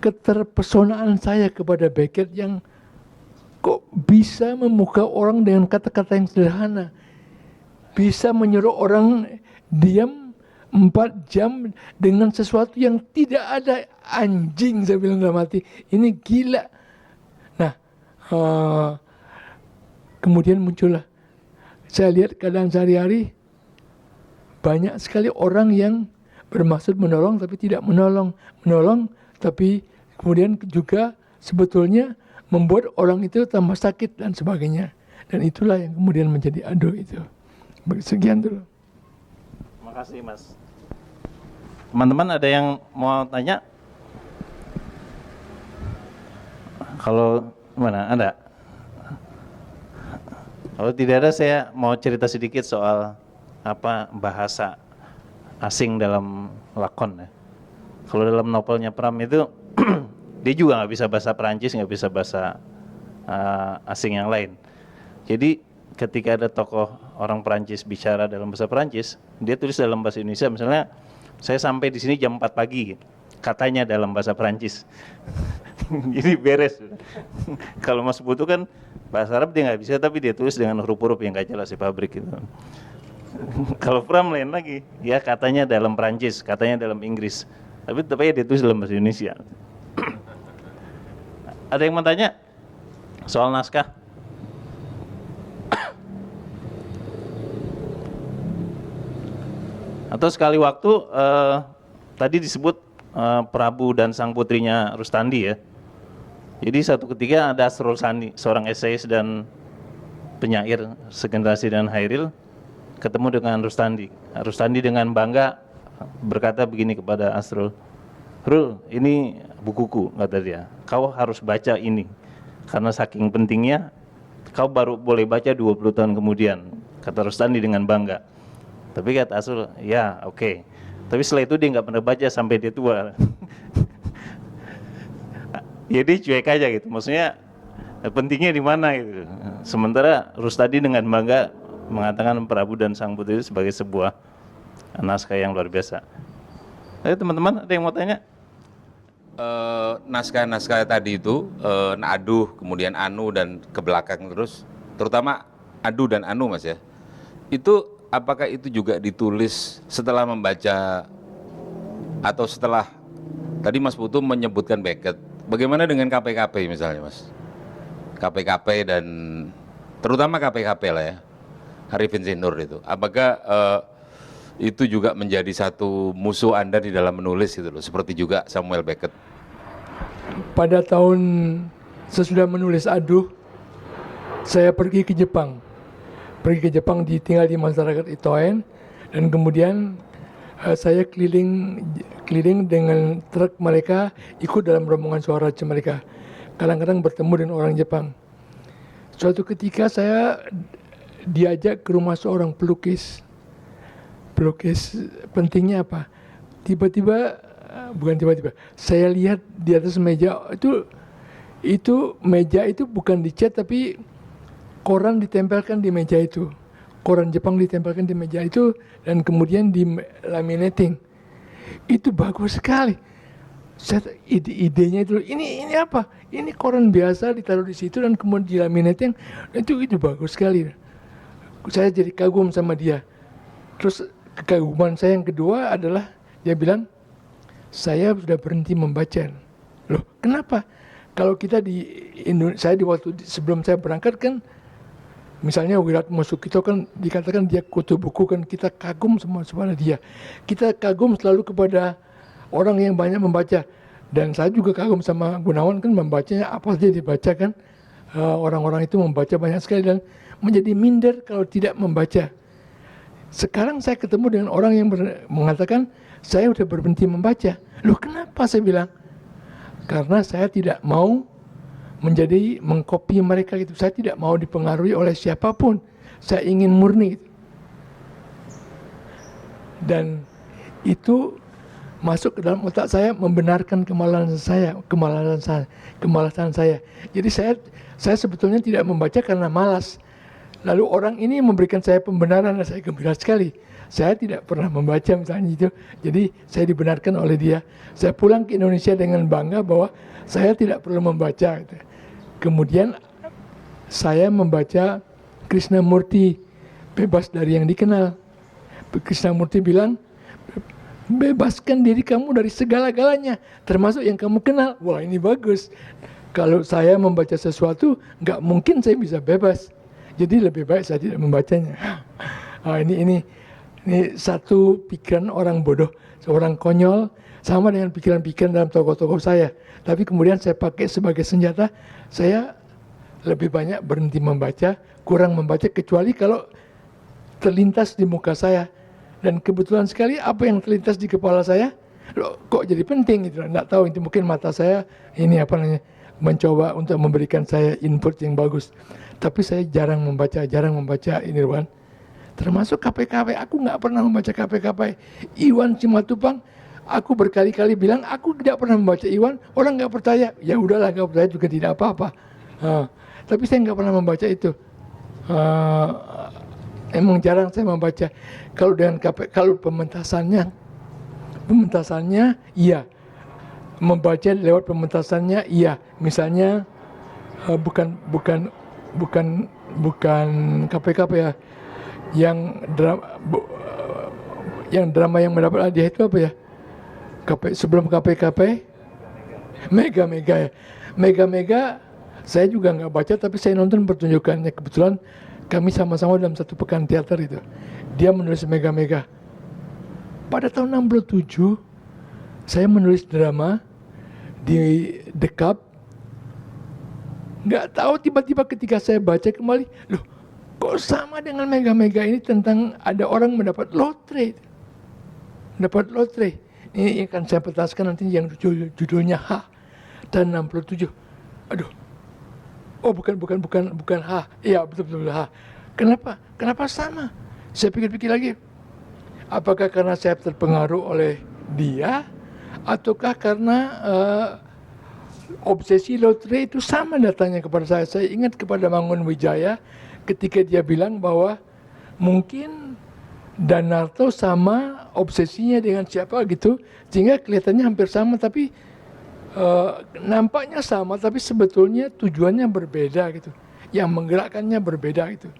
keterpesonaan saya kepada Beckett yang kok bisa memukau orang dengan kata-kata yang sederhana. Bisa menyuruh orang diam 4 jam dengan sesuatu yang tidak ada. Anjing, saya bilang dalam hati, ini gila. Nah, kemudian muncullah, saya lihat keadaan sehari-hari, banyak sekali orang yang bermaksud menolong tapi tidak menolong tapi kemudian juga sebetulnya membuat orang itu tambah sakit dan sebagainya. Dan itulah yang kemudian menjadi itu. Sekian dulu. Terima kasih Mas. Teman-teman ada yang mau tanya? Kalau mana? Ada? Kalau tidak ada, saya mau cerita sedikit soal bahasa asing dalam lakon ya. Kalau dalam novelnya Pram itu dia juga nggak bisa bahasa Perancis, nggak bisa bahasa asing yang lain. Jadi ketika ada tokoh orang Perancis bicara dalam bahasa Perancis, dia tulis dalam bahasa Indonesia. Misalnya, saya sampai di sini jam 4 pagi, katanya dalam bahasa Perancis. Jadi beres. Kalau Mas butuh kan bahasa Arab dia nggak bisa, tapi dia tulis dengan huruf-huruf yang nggak jelas di pabrik gitu. Kalau Pram lain lagi, ya katanya dalam Perancis, katanya dalam Inggris, tapi dia tulis dalam bahasa Indonesia. Ada yang mau tanya soal naskah? Atau sekali waktu tadi disebut Prabu dan sang putrinya Rustandi ya. Jadi satu ketika ada Asrul Sani, seorang eseis dan penyair segenerasi dengan Hairil, ketemu dengan Rustandi. Rustandi dengan bangga berkata begini kepada Asrul, "Rul, ini bukuku," kata dia. "Kau harus baca ini. Karena saking pentingnya, kau baru boleh baca 20 tahun kemudian," kata Rustandi dengan bangga. Tapi kata Asrul, "Ya, oke. Tapi setelah itu dia nggak pernah baca sampai dia tua." Jadi cuek aja gitu. Maksudnya pentingnya di mana gitu. Sementara Rustandi dengan bangga mengatakan Prabu dan Sang Putri itu sebagai sebuah naskah yang luar biasa. Ayo teman-teman, ada yang mau tanya? Naskah-naskah tadi itu, Aduh, kemudian Anu dan ke belakang terus, terutama Aduh dan Anu Mas ya. Itu apakah itu juga ditulis setelah membaca atau setelah tadi Mas Putu menyebutkan Beckett? Bagaimana dengan KPKP misalnya Mas? KPKP dan terutama KPKP lah ya, Arifin Sinur itu. Apakah itu juga menjadi satu musuh Anda di dalam menulis gitu loh, seperti juga Samuel Beckett? Pada tahun sesudah menulis Aduh, saya pergi ke Jepang. Tinggal di masyarakat Itoen, dan kemudian saya keliling dengan truk mereka, ikut dalam rombongan suara mereka. Kadang-kadang bertemu dengan orang Jepang. Suatu ketika saya diajak ke rumah seorang pelukis. Pentingnya apa? Bukan tiba-tiba, saya lihat di atas meja itu meja itu bukan dicat tapi koran ditempelkan di meja itu. Koran Jepang ditempelkan di meja itu dan kemudian di laminating. Itu bagus sekali. Idenya itu ini apa? Ini koran biasa ditaruh di situ dan kemudian di laminating. Itu bagus sekali. Saya jadi kagum sama dia. Terus kekaguman saya yang kedua adalah dia bilang, "Saya sudah berhenti membaca." Loh, kenapa? Kalau kita saya di waktu sebelum saya berangkat kan, misalnya Wiratmo Sukito kan dikatakan dia kutu buku, kan kita kagum semua kepada dia. Kita kagum selalu kepada orang yang banyak membaca. Dan saya juga kagum sama Gunawan, kan membacanya apa saja dibaca kan. Orang-orang itu membaca banyak sekali dan menjadi minder kalau tidak membaca. Sekarang saya ketemu dengan orang yang mengatakan saya sudah berhenti membaca. Loh, kenapa? Saya bilang, karena saya tidak mau mengkopi mereka gitu. Saya tidak mau dipengaruhi oleh siapapun. Saya ingin murni gitu. Dan itu masuk ke dalam otak saya, membenarkan kemalasan saya. Jadi saya sebetulnya tidak membaca karena malas. Lalu orang ini memberikan saya pembenaran dan saya gembira sekali. Saya tidak pernah membaca misalnya itu. Jadi saya dibenarkan oleh dia. Saya pulang ke Indonesia dengan bangga bahwa saya tidak perlu membaca gitu. Kemudian saya membaca Krishnamurti, Bebas dari yang dikenal. Krishnamurti bilang, bebaskan diri kamu dari segala-galanya, termasuk yang kamu kenal. Wah, ini bagus. Kalau saya membaca sesuatu, nggak mungkin saya bisa bebas. Jadi lebih baik saya tidak membacanya. Ini satu pikiran orang bodoh, seorang konyol, sama dengan pikiran-pikiran dalam tokoh-tokoh saya. Tapi kemudian saya pakai sebagai senjata. Saya lebih banyak berhenti membaca, kurang membaca, kecuali kalau terlintas di muka saya. Dan kebetulan sekali apa yang terlintas di kepala saya, loh, kok jadi penting gitu. Nggak tahu, itu mungkin mata saya ini mencoba untuk memberikan saya input yang bagus. Tapi saya jarang membaca ini, Ruan. Termasuk KPKP, aku nggak pernah membaca KPKP. Iwan Simatupang, aku berkali-kali bilang aku tidak pernah membaca Iwan. Orang nggak percaya, ya udahlah, nggak percaya juga tidak apa-apa. Tapi saya nggak pernah membaca itu. Emang jarang saya membaca. Kalau dengan kalau pementasannya iya. Membaca lewat pementasannya iya. Misalnya bukan KPKP ya. Yang drama yang mendapat hadiah itu apa ya? Sebelum KPKP Mega ya. Mega-mega saya juga nggak baca, tapi saya nonton pertunjukannya. Kebetulan kami sama-sama dalam satu pekan teater itu. Dia menulis mega-mega. Pada tahun 67, saya menulis drama di The Cup. Nggak tahu tiba-tiba ketika saya baca kembali, loh kok sama dengan mega-mega ini tentang ada orang mendapat lotre. Dapat lotre. Ini akan saya pentaskan nanti yang judulnya H. Dan 67. Aduh. Oh bukan H. Iya betul H. Kenapa sama? Saya pikir-pikir lagi. Apakah karena saya terpengaruh oleh dia, ataukah karena obsesi lotre itu sama datangnya kepada saya. Saya ingat kepada Mangun Wijaya ketika dia bilang bahwa mungkin Danarto sama obsesinya dengan siapa gitu, sehingga kelihatannya hampir sama, tapi nampaknya sama, tapi sebetulnya tujuannya berbeda gitu, yang menggerakkannya berbeda gitu.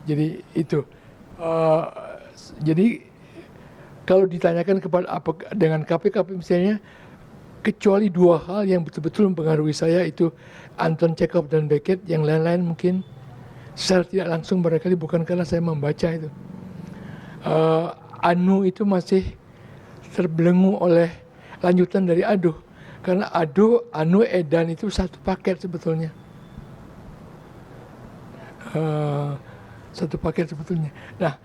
Jadi itu. Jadi kalau ditanyakan kepada apa dengan KP misalnya, kecuali dua hal yang betul-betul mempengaruhi saya, itu Anton Chekhov dan Beckett. Yang lain-lain mungkin secara tidak langsung barangkali bukan karena saya membaca itu. Anu itu masih terbelenggu oleh lanjutan dari Adu, karena Anu, Edan itu satu paket sebetulnya. Satu paket sebetulnya. Nah,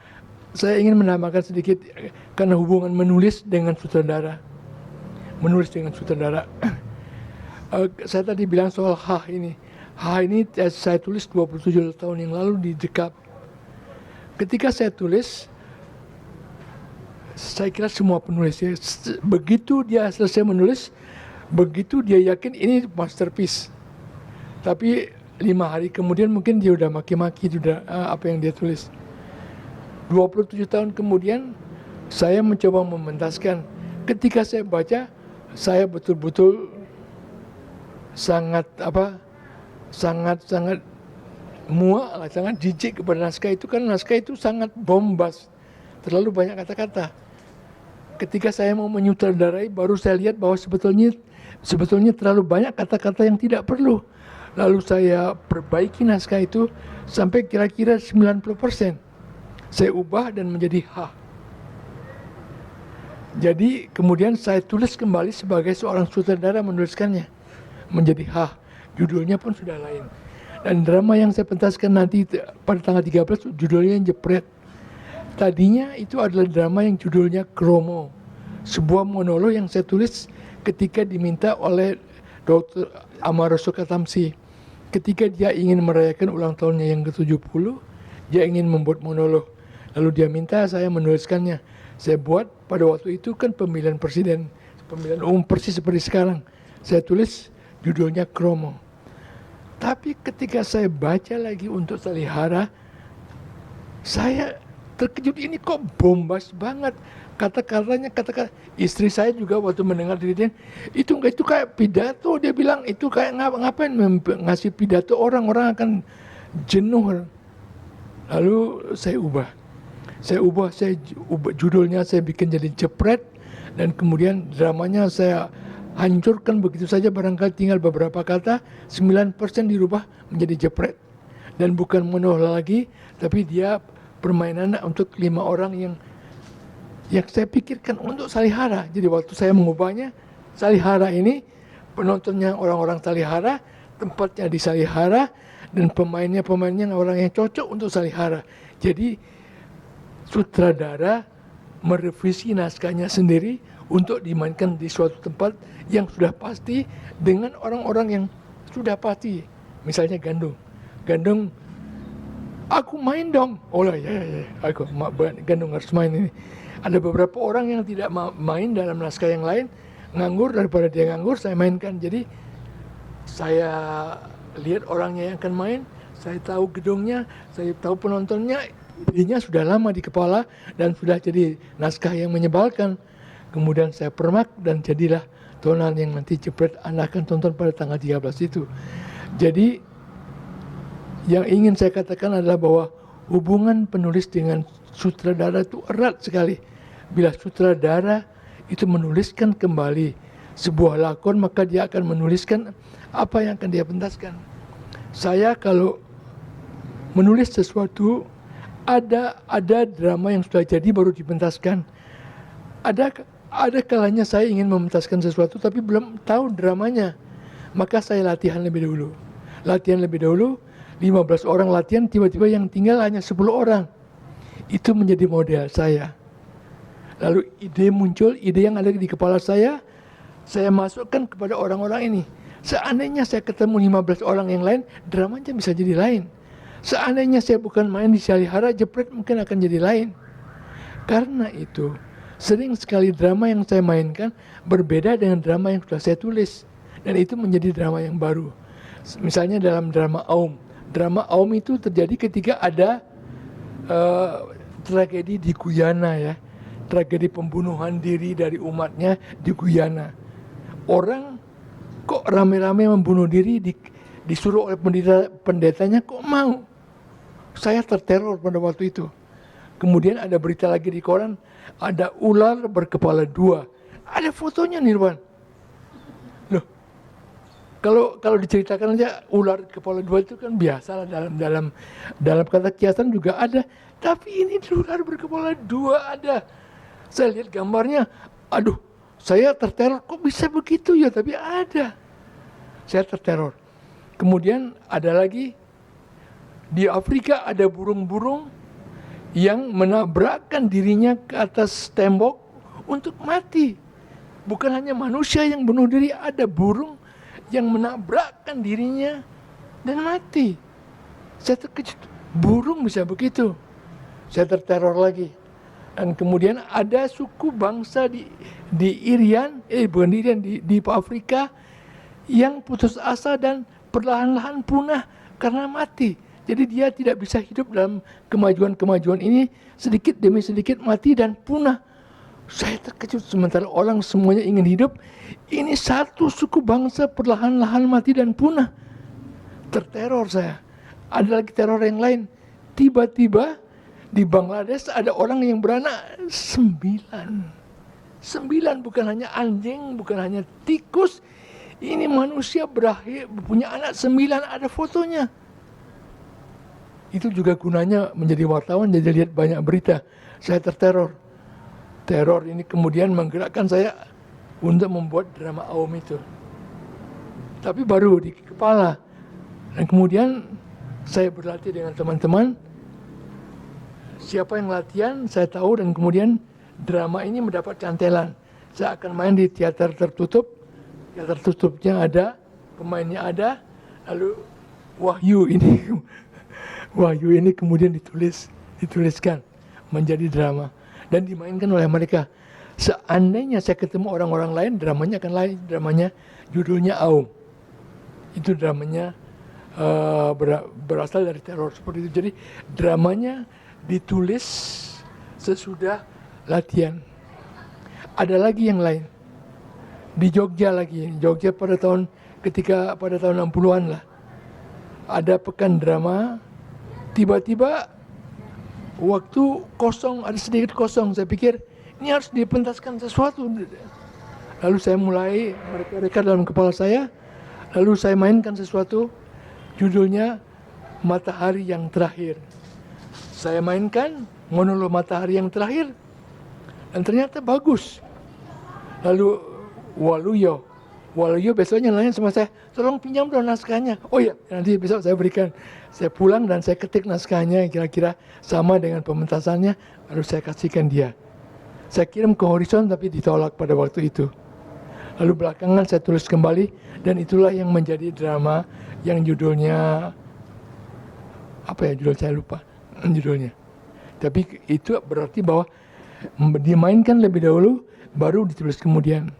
saya ingin menambahkan sedikit karena hubungan menulis dengan sutradara. Saya tadi bilang soal H ini. H ini saya tulis 27 tahun yang lalu di The Cup. Ketika saya tulis, saya kira semua penulis ya, begitu dia selesai menulis, begitu dia yakin ini masterpiece. Tapi 5 hari kemudian mungkin dia udah maki-maki sudah apa yang dia tulis. 27 tahun kemudian saya mencoba mementaskan. Ketika saya baca, saya betul-betul sangat muak, sangat jijik kepada naskah itu, karena naskah itu sangat bombas, terlalu banyak kata-kata. Ketika saya mau menyutradarai, baru saya lihat bahwa sebetulnya terlalu banyak kata-kata yang tidak perlu. Lalu saya perbaiki naskah itu sampai kira-kira 90%. Saya ubah dan menjadi H. Jadi kemudian saya tulis kembali sebagai seorang sutradara menuliskannya menjadi H. Judulnya pun sudah lain. Dan drama yang saya pentaskan nanti pada tanggal 13 judulnya Jepret. Tadinya itu adalah drama yang judulnya Kromo. Sebuah monolog yang saya tulis ketika diminta oleh Dr. Amaroso Katamsi. Ketika dia ingin merayakan ulang tahunnya yang ke-70, dia ingin membuat monolog. Lalu dia minta saya menuliskannya. Saya buat pada waktu itu kan pemilihan presiden, pemilihan umum persis seperti sekarang. Saya tulis judulnya Kromo. Tapi ketika saya baca lagi untuk Salihara, saya terkejut, ini kok bombas banget. Kata-katanya, kata-kata istri saya juga waktu mendengar diri dia, itu kayak pidato. Dia bilang itu kayak ngapain ngasih pidato, orang-orang akan jenuh. Lalu saya ubah judulnya, saya bikin jadi Jepret, dan kemudian dramanya saya hancurkan begitu saja, barangkali tinggal beberapa kata, 9% dirubah menjadi Jepret. Dan bukan monolog lagi, tapi dia permainan untuk 5 orang yang saya pikirkan untuk Salihara. Jadi waktu saya mengubahnya, Salihara ini penontonnya orang-orang Salihara, tempatnya di Salihara, dan pemainnya orang yang cocok untuk Salihara. Jadi sutradara merevisi naskahnya sendiri untuk dimainkan di suatu tempat yang sudah pasti dengan orang-orang yang sudah pasti. Misalnya Gandung, aku main dong. Oh lah, ya, aku Gandung harus main ini. Ada beberapa orang yang tidak main dalam naskah yang lain, nganggur, daripada dia nganggur, saya mainkan. Jadi saya lihat orangnya yang akan main, saya tahu gedungnya, saya tahu penontonnya, idenya sudah lama di kepala dan sudah jadi naskah yang menyebalkan. Kemudian saya permak dan jadilah tonal yang nanti Jepret Anda akan tonton pada tanggal 13 itu. Jadi yang ingin saya katakan adalah bahwa hubungan penulis dengan sutradara itu erat sekali. Bila sutradara itu menuliskan kembali sebuah lakon, maka dia akan menuliskan apa yang akan dia pentaskan. Saya kalau menulis sesuatu, ada drama yang sudah jadi baru dipentaskan. Ada kalanya saya ingin mementaskan sesuatu tapi belum tahu dramanya, maka saya latihan lebih dahulu. 15 orang latihan, tiba-tiba yang tinggal hanya 10 orang. Itu menjadi model saya. Lalu ide muncul, ide yang ada di kepala saya masukkan kepada orang-orang ini. Seandainya saya ketemu 15 orang yang lain, dramanya bisa jadi lain. Seandainya saya bukan main di Salihara, jepret mungkin akan jadi lain. Karena itu, sering sekali drama yang saya mainkan berbeda dengan drama yang sudah saya tulis. Dan itu menjadi drama yang baru. Misalnya dalam drama Aum. Drama Aum itu terjadi ketika ada tragedi di Guyana ya. Tragedi pembunuhan diri dari umatnya di Guyana. Orang kok rame-rame membunuh diri, disuruh oleh pendetanya kok mau. Saya terteror pada waktu itu. Kemudian ada berita lagi di koran, ada ular berkepala 2. Ada fotonya Nirwan. Loh, kalau diceritakan aja ular kepala 2 itu kan biasa lah dalam kata kiasan juga ada. Tapi ini ular berkepala 2 ada. Saya lihat gambarnya, aduh, saya terteror, kok bisa begitu ya, tapi ada. Saya terteror. Kemudian ada lagi, di Afrika ada burung-burung yang menabrakkan dirinya ke atas tembok untuk mati. Bukan hanya manusia yang bunuh diri, ada burung yang menabrakkan dirinya dan mati. Saya terkejut, burung bisa begitu. Saya terteror lagi. Dan kemudian ada suku bangsa di Irian, bukan di Irian, di Afrika yang putus asa dan perlahan-lahan punah karena mati. Jadi dia tidak bisa hidup dalam kemajuan-kemajuan ini, sedikit demi sedikit mati dan punah. Saya terkejut, sementara orang semuanya ingin hidup, ini satu suku bangsa perlahan-lahan mati dan punah. Terteror saya. Ada lagi teror yang lain. Tiba-tiba di Bangladesh ada orang yang beranak 9. 9, bukan hanya anjing, bukan hanya tikus. Ini manusia punya anak 9, ada fotonya. Itu juga gunanya menjadi wartawan, jadi lihat banyak berita. Saya terteror. Teror ini kemudian menggerakkan saya untuk membuat drama Aum itu. Tapi baru di kepala. Dan kemudian saya berlatih dengan teman-teman. Siapa yang latihan, saya tahu, dan kemudian drama ini mendapat cantelan. Saya akan main di teater tertutup. Teater tertutupnya ada, pemainnya ada, lalu Wahyu ini kemudian dituliskan menjadi drama dan dimainkan oleh mereka. Seandainya saya ketemu orang-orang lain, dramanya akan lain. Dramanya judulnya Aum. Itu dramanya berasal dari teror seperti itu. Jadi dramanya ditulis sesudah latihan. Ada lagi yang lain. Di Jogja lagi. Jogja pada tahun 60-an lah. Ada pekan drama. Tiba-tiba waktu kosong, ada sedikit kosong. Saya pikir ini harus dipentaskan sesuatu. Lalu saya mulai mereka dalam kepala saya. Lalu saya mainkan sesuatu. Judulnya Matahari yang Terakhir. Saya mainkan monolog Matahari yang Terakhir dan ternyata bagus. Lalu Waluyo besoknya nanya sama saya, tolong pinjam dong naskahnya. Oh ya, nanti besok saya berikan. Saya pulang dan saya ketik naskahnya kira-kira sama dengan pementasannya, lalu saya kasihkan dia. Saya kirim ke Horizon tapi ditolak pada waktu itu. Lalu belakangan saya tulis kembali dan itulah yang menjadi drama yang judulnya apa ya, judul saya lupa judulnya. Tapi itu berarti bahwa dimainkan lebih dahulu baru ditulis kemudian.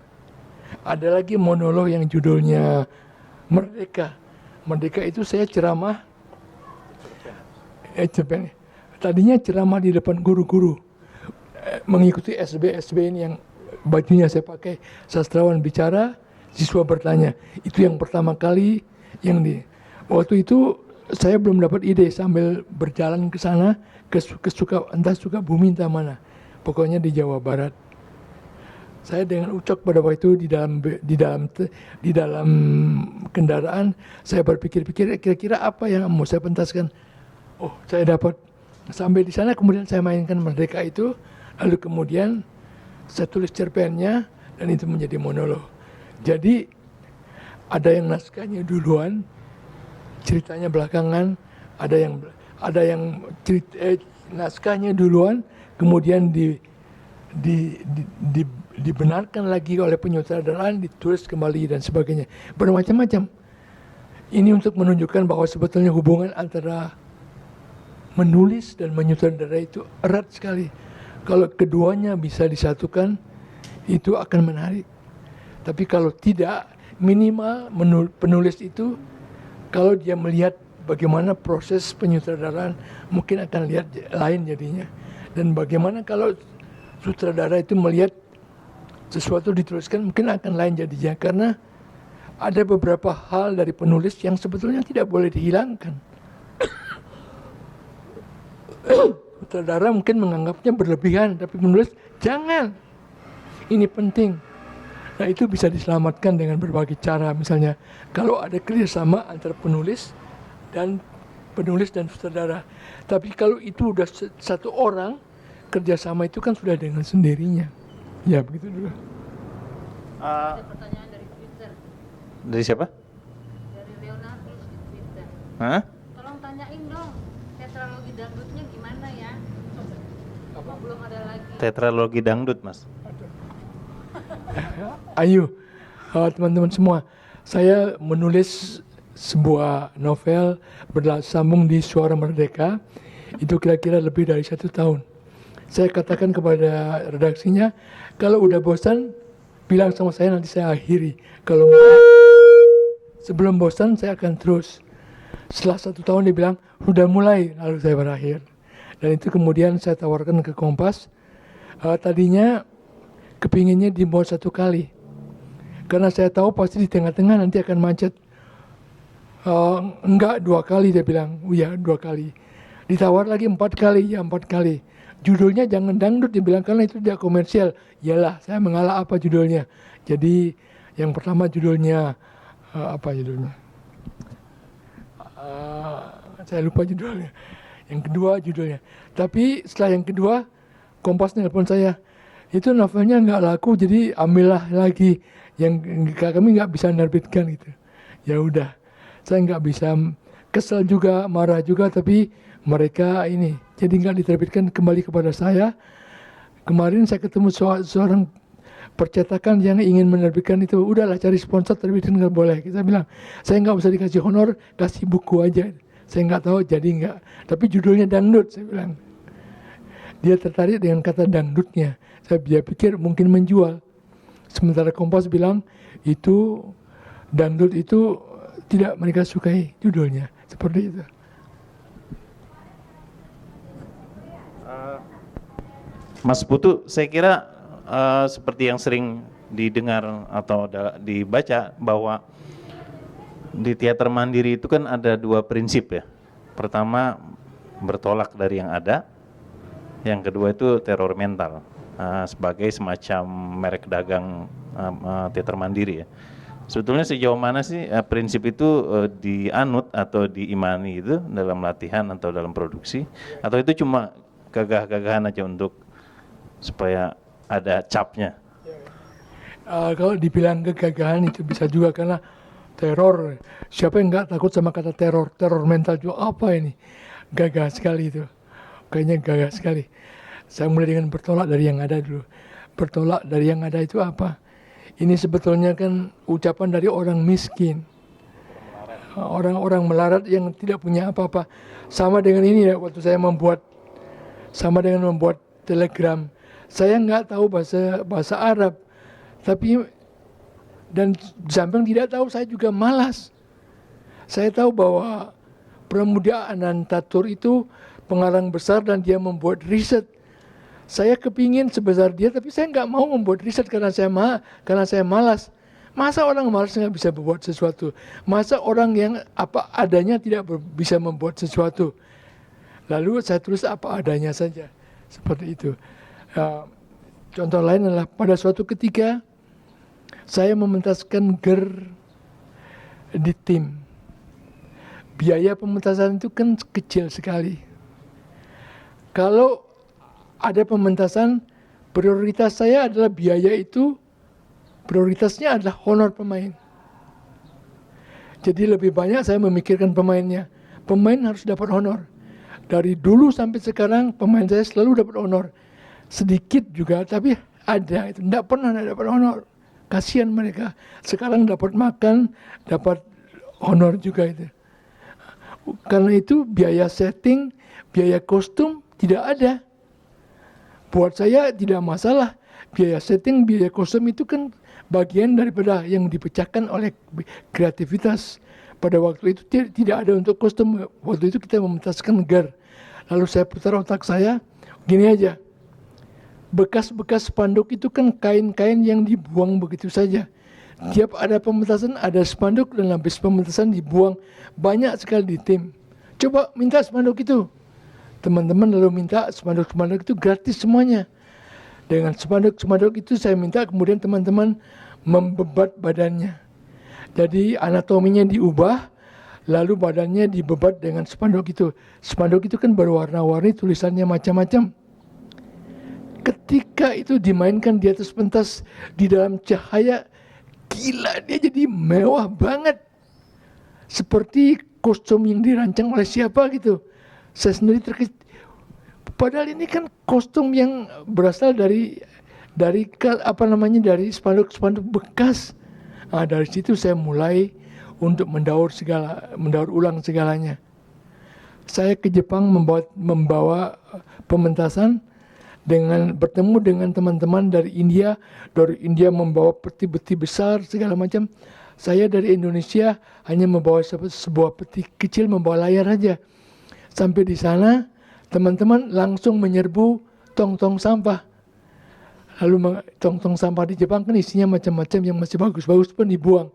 Ada lagi monolog yang judulnya Merdeka. Merdeka itu saya ceramah. Tadinya ceramah di depan guru-guru. Mengikuti SB ini yang bajunya saya pakai, sastrawan bicara, siswa bertanya. Itu yang pertama kali waktu itu saya belum dapat ide sambil berjalan ke sana entah Sukabumi entah mana. Pokoknya di Jawa Barat. Saya dengan Ucok pada waktu itu di dalam kendaraan, saya berpikir-pikir kira-kira apa yang mau saya pentaskan. Oh, saya dapat sampai di sana, kemudian saya mainkan Merdeka itu, lalu kemudian saya tulis cerpennya dan itu menjadi monolog. Jadi ada yang naskahnya duluan, ceritanya belakangan, ada yang naskahnya duluan, kemudian dibenarkan lagi oleh penyutradaraan, ditulis kembali dan sebagainya, bermacam-macam. Ini untuk menunjukkan bahwa sebetulnya hubungan antara menulis dan menyutradarai itu erat sekali. Kalau keduanya bisa disatukan, itu akan menarik. Tapi kalau tidak, minimal penulis itu, kalau dia melihat bagaimana proses penyutradaraan, mungkin akan lihat lain jadinya. Dan bagaimana kalau sutradara itu melihat sesuatu dituliskan, mungkin akan lain jadinya. Karena ada beberapa hal dari penulis yang sebetulnya tidak boleh dihilangkan. Sutradara mungkin menganggapnya berlebihan, tapi penulis jangan. Ini penting. Nah, itu bisa diselamatkan dengan berbagai cara. Misalnya, kalau ada kerjasama antara penulis dan sutradara. Tapi kalau itu udah satu orang, kerjasama itu kan sudah dengan sendirinya. Ya, begitu dulu. Ada pertanyaan dari Twitter. Dari siapa? Dari Leonardus di Twitter. Hah? Tolong tanyain dong, tetralogi dangdutnya gimana ya? Apa belum ada lagi? Tetralogi dangdut, Mas. Ayo, teman-teman semua, saya menulis sebuah novel bersambung di Suara Merdeka, itu kira-kira lebih dari 1 tahun. Saya katakan kepada redaksinya, kalau udah bosan, bilang sama saya, nanti saya akhiri. Kalau sebelum bosan, saya akan terus. Setelah 1 tahun dia bilang, sudah mulai, lalu saya berakhir. Dan itu kemudian saya tawarkan ke Kompas. Tadinya kepinginnya dibuat 1 kali. Karena saya tahu pasti di tengah-tengah nanti akan macet. Enggak, 2 kali dia bilang. Iya, 2 kali. Ditawar lagi 4 kali, ya 4 kali. Judulnya jangan dangdut, dia bilang, karena itu tidak komersial. Iyalah, saya mengalah apa judulnya. Jadi yang pertama judulnya, apa judulnya? Saya lupa judulnya. Yang kedua judulnya. Tapi setelah yang kedua, Kompas nelpon saya. Itu novelnya nggak laku, jadi ambillah lagi. Yang kami nggak bisa menerbitkan gitu. Ya udah, saya nggak bisa, kesel juga, marah juga, tapi mereka ini jadi nggak diterbitkan, kembali kepada saya. Kemarin saya ketemu seorang percetakan yang ingin menerbitkan itu, udahlah cari sponsor, terbitin nggak boleh. Kita bilang, saya nggak usah dikasih honor, kasih buku aja. Saya nggak tahu jadi nggak, tapi judulnya dangdut, saya bilang. Dia tertarik dengan kata dangdutnya. Dia pikir mungkin menjual. Sementara Kompas bilang itu dangdut itu tidak mereka sukai judulnya, seperti itu. Mas Putu, saya kira seperti yang sering didengar atau dibaca bahwa di teater mandiri itu kan ada 2 prinsip ya. Pertama, bertolak dari yang ada. Yang kedua itu teror mental, sebagai semacam merek dagang teater mandiri ya. Sebetulnya sejauh mana sih prinsip itu dianut atau diimani itu dalam latihan atau dalam produksi, atau itu cuma gagah-gagahan aja untuk supaya ada capnya? Kalau dibilang kegagahan itu bisa juga, karena teror, siapa yang nggak takut sama kata teror mental juga, apa ini, gagah sekali itu, kayaknya gagah sekali. Saya mulai dengan bertolak dari yang ada dulu. Bertolak dari yang ada itu apa? Ini sebetulnya kan ucapan dari orang miskin, orang-orang melarat yang tidak punya apa-apa. Sama dengan ini ya, waktu saya membuat telegram, saya nggak tahu bahasa Arab, tapi dan samping tidak tahu, saya juga malas. Saya tahu bahwa Pramudia Anantatur itu pengarang besar dan dia membuat riset. Saya kepingin sebesar dia, tapi saya nggak mau membuat riset karena saya malas. Masa orang malas nggak bisa membuat sesuatu? Masa orang yang apa adanya tidak bisa membuat sesuatu? Lalu saya tulis apa adanya saja, seperti itu. Contoh lain adalah pada suatu ketika saya mementaskan GER di tim. Biaya pementasan itu kan kecil sekali. Kalau ada pementasan, prioritas saya adalah biaya itu, prioritasnya adalah honor pemain. Jadi lebih banyak saya memikirkan pemainnya. Pemain harus dapat honor. Dari dulu sampai sekarang pemain saya selalu dapat honor. Sedikit juga, tapi ada. Itu tidak pernah dapat honor. Kasihan mereka. Sekarang dapat makan, dapat honor juga itu. Karena itu biaya setting, biaya kostum tidak ada. Buat saya tidak masalah. Biaya setting, biaya kostum itu kan bagian daripada yang dipecahkan oleh kreativitas. Pada waktu itu tidak ada untuk kostum. Waktu itu kita mementaskan GER. Lalu saya putar otak saya, gini aja. Bekas-bekas spanduk itu kan kain-kain yang dibuang begitu saja. Tiap ada pementasan, ada spanduk dan habis pementasan dibuang. Banyak sekali di tim. Coba minta spanduk itu. Teman-teman lalu minta spanduk-spanduk itu gratis semuanya. Dengan spanduk-spanduk itu saya minta kemudian teman-teman membebat badannya. Jadi anatominya diubah, lalu badannya dibebat dengan spanduk itu. Spanduk itu kan berwarna-warni, tulisannya macam-macam. Ketika itu dimainkan di atas pentas, di dalam cahaya, gila, dia jadi mewah banget. Seperti kostum yang dirancang oleh siapa gitu. Saya sendiri terkejut. Padahal ini kan kostum yang berasal dari spanduk-spanduk bekas. Nah, dari situ saya mulai untuk mendaur ulang segalanya. Saya ke Jepang membawa pementasan dengan bertemu dengan teman-teman dari India membawa peti-peti besar segala macam. Saya dari Indonesia hanya membawa sebuah peti kecil, membawa layar aja. Sampai di sana teman-teman langsung menyerbu tong-tong sampah. Lalu tong-tong sampah di Jepang kan isinya macam-macam, yang masih bagus-bagus pun dibuang.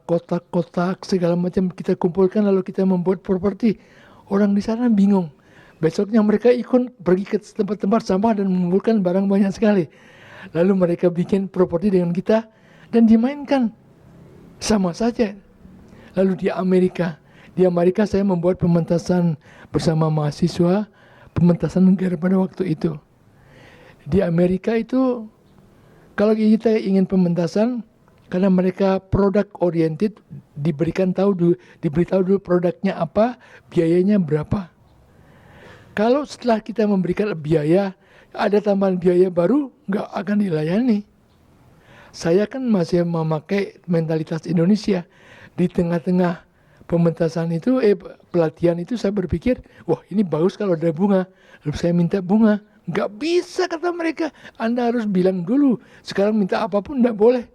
Kotak-kotak segala macam kita kumpulkan lalu kita membuat properti. Orang di sana bingung. Besoknya mereka ikut pergi ke tempat-tempat sampah dan mengumpulkan barang banyak sekali. Lalu mereka bikin properti dengan kita dan dimainkan. Sama saja. Lalu di Amerika saya membuat pementasan bersama mahasiswa, pementasan negara pada waktu itu. Di Amerika itu kalau kita ingin pementasan, karena mereka product oriented, diberitahu dulu produknya apa, biayanya berapa. Kalau setelah kita memberikan biaya, ada tambahan biaya baru, nggak akan dilayani. Saya kan masih memakai mentalitas Indonesia. Di tengah-tengah pementasan itu, pelatihan itu saya berpikir, wah ini bagus kalau ada bunga. Lalu saya minta bunga. Nggak bisa kata mereka, Anda harus bilang dulu. Sekarang minta apapun nggak boleh.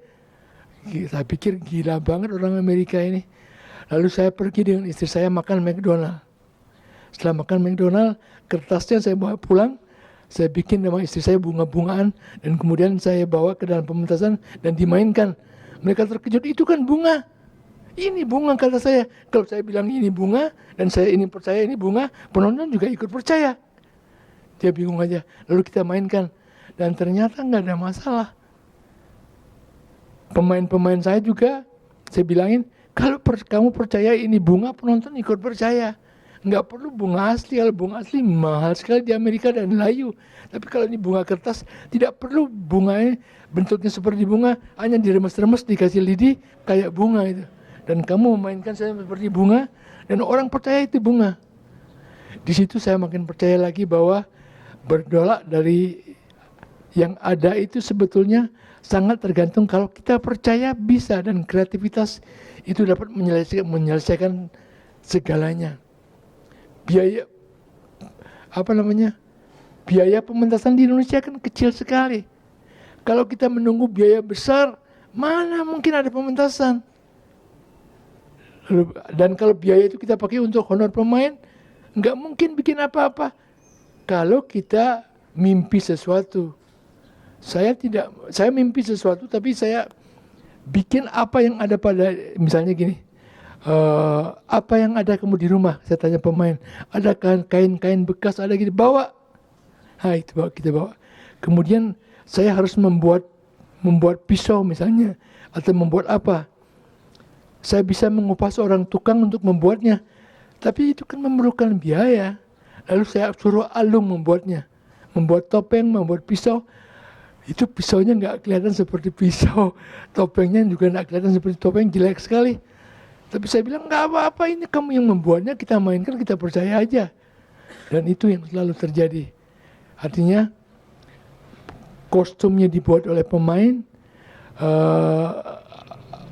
Saya pikir gila banget orang Amerika ini. Lalu saya pergi dengan istri saya makan McDonald. Setelah makan McDonald, kertasnya saya bawa pulang. Saya bikin sama istri saya bunga-bungaan. Dan kemudian saya bawa ke dalam pementasan dan dimainkan. Mereka terkejut, itu kan bunga. Ini bunga kata saya. Kalau saya bilang ini bunga dan saya ini percaya ini bunga, penonton juga ikut percaya. Dia bingung aja. Lalu kita mainkan. Dan ternyata nggak ada masalah. Pemain-pemain saya juga, saya bilangin, kalau kamu percaya ini bunga, penonton ikut percaya. Nggak perlu bunga asli. Kalau bunga asli mahal sekali di Amerika dan layu. Tapi kalau ini bunga kertas, tidak perlu bunganya bentuknya seperti bunga, hanya diremes-remes, dikasih lidi kayak bunga itu. Dan kamu memainkan saya seperti bunga, dan orang percaya itu bunga. Di situ saya makin percaya lagi bahwa berdolak dari yang ada itu sebetulnya sangat tergantung kalau kita percaya bisa, dan kreativitas itu dapat menyelesaikan segalanya. Biaya pementasan di Indonesia kan kecil sekali. Kalau kita menunggu biaya besar, mana mungkin ada pementasan. Dan kalau biaya itu kita pakai untuk honor pemain, nggak mungkin bikin apa-apa. Kalau kita mimpi sesuatu, saya mimpi sesuatu, tapi saya bikin apa yang ada pada, misalnya gini, apa yang ada kamu di rumah? Saya tanya pemain, ada kain-kain bekas, ada gitu, bawa. Nah itu kita bawa. Kemudian saya harus membuat pisau misalnya, atau membuat apa. Saya bisa mengupah seorang tukang untuk membuatnya, tapi itu kan memerlukan biaya. Lalu saya suruh alung membuatnya, membuat topeng, membuat pisau. Itu pisaunya nggak kelihatan seperti pisau, topengnya juga nggak kelihatan seperti topeng, jelek sekali. Tapi saya bilang nggak apa-apa, ini kamu yang membuatnya, kita mainkan, kita percaya aja. Dan itu yang selalu terjadi. Artinya kostumnya dibuat oleh pemain,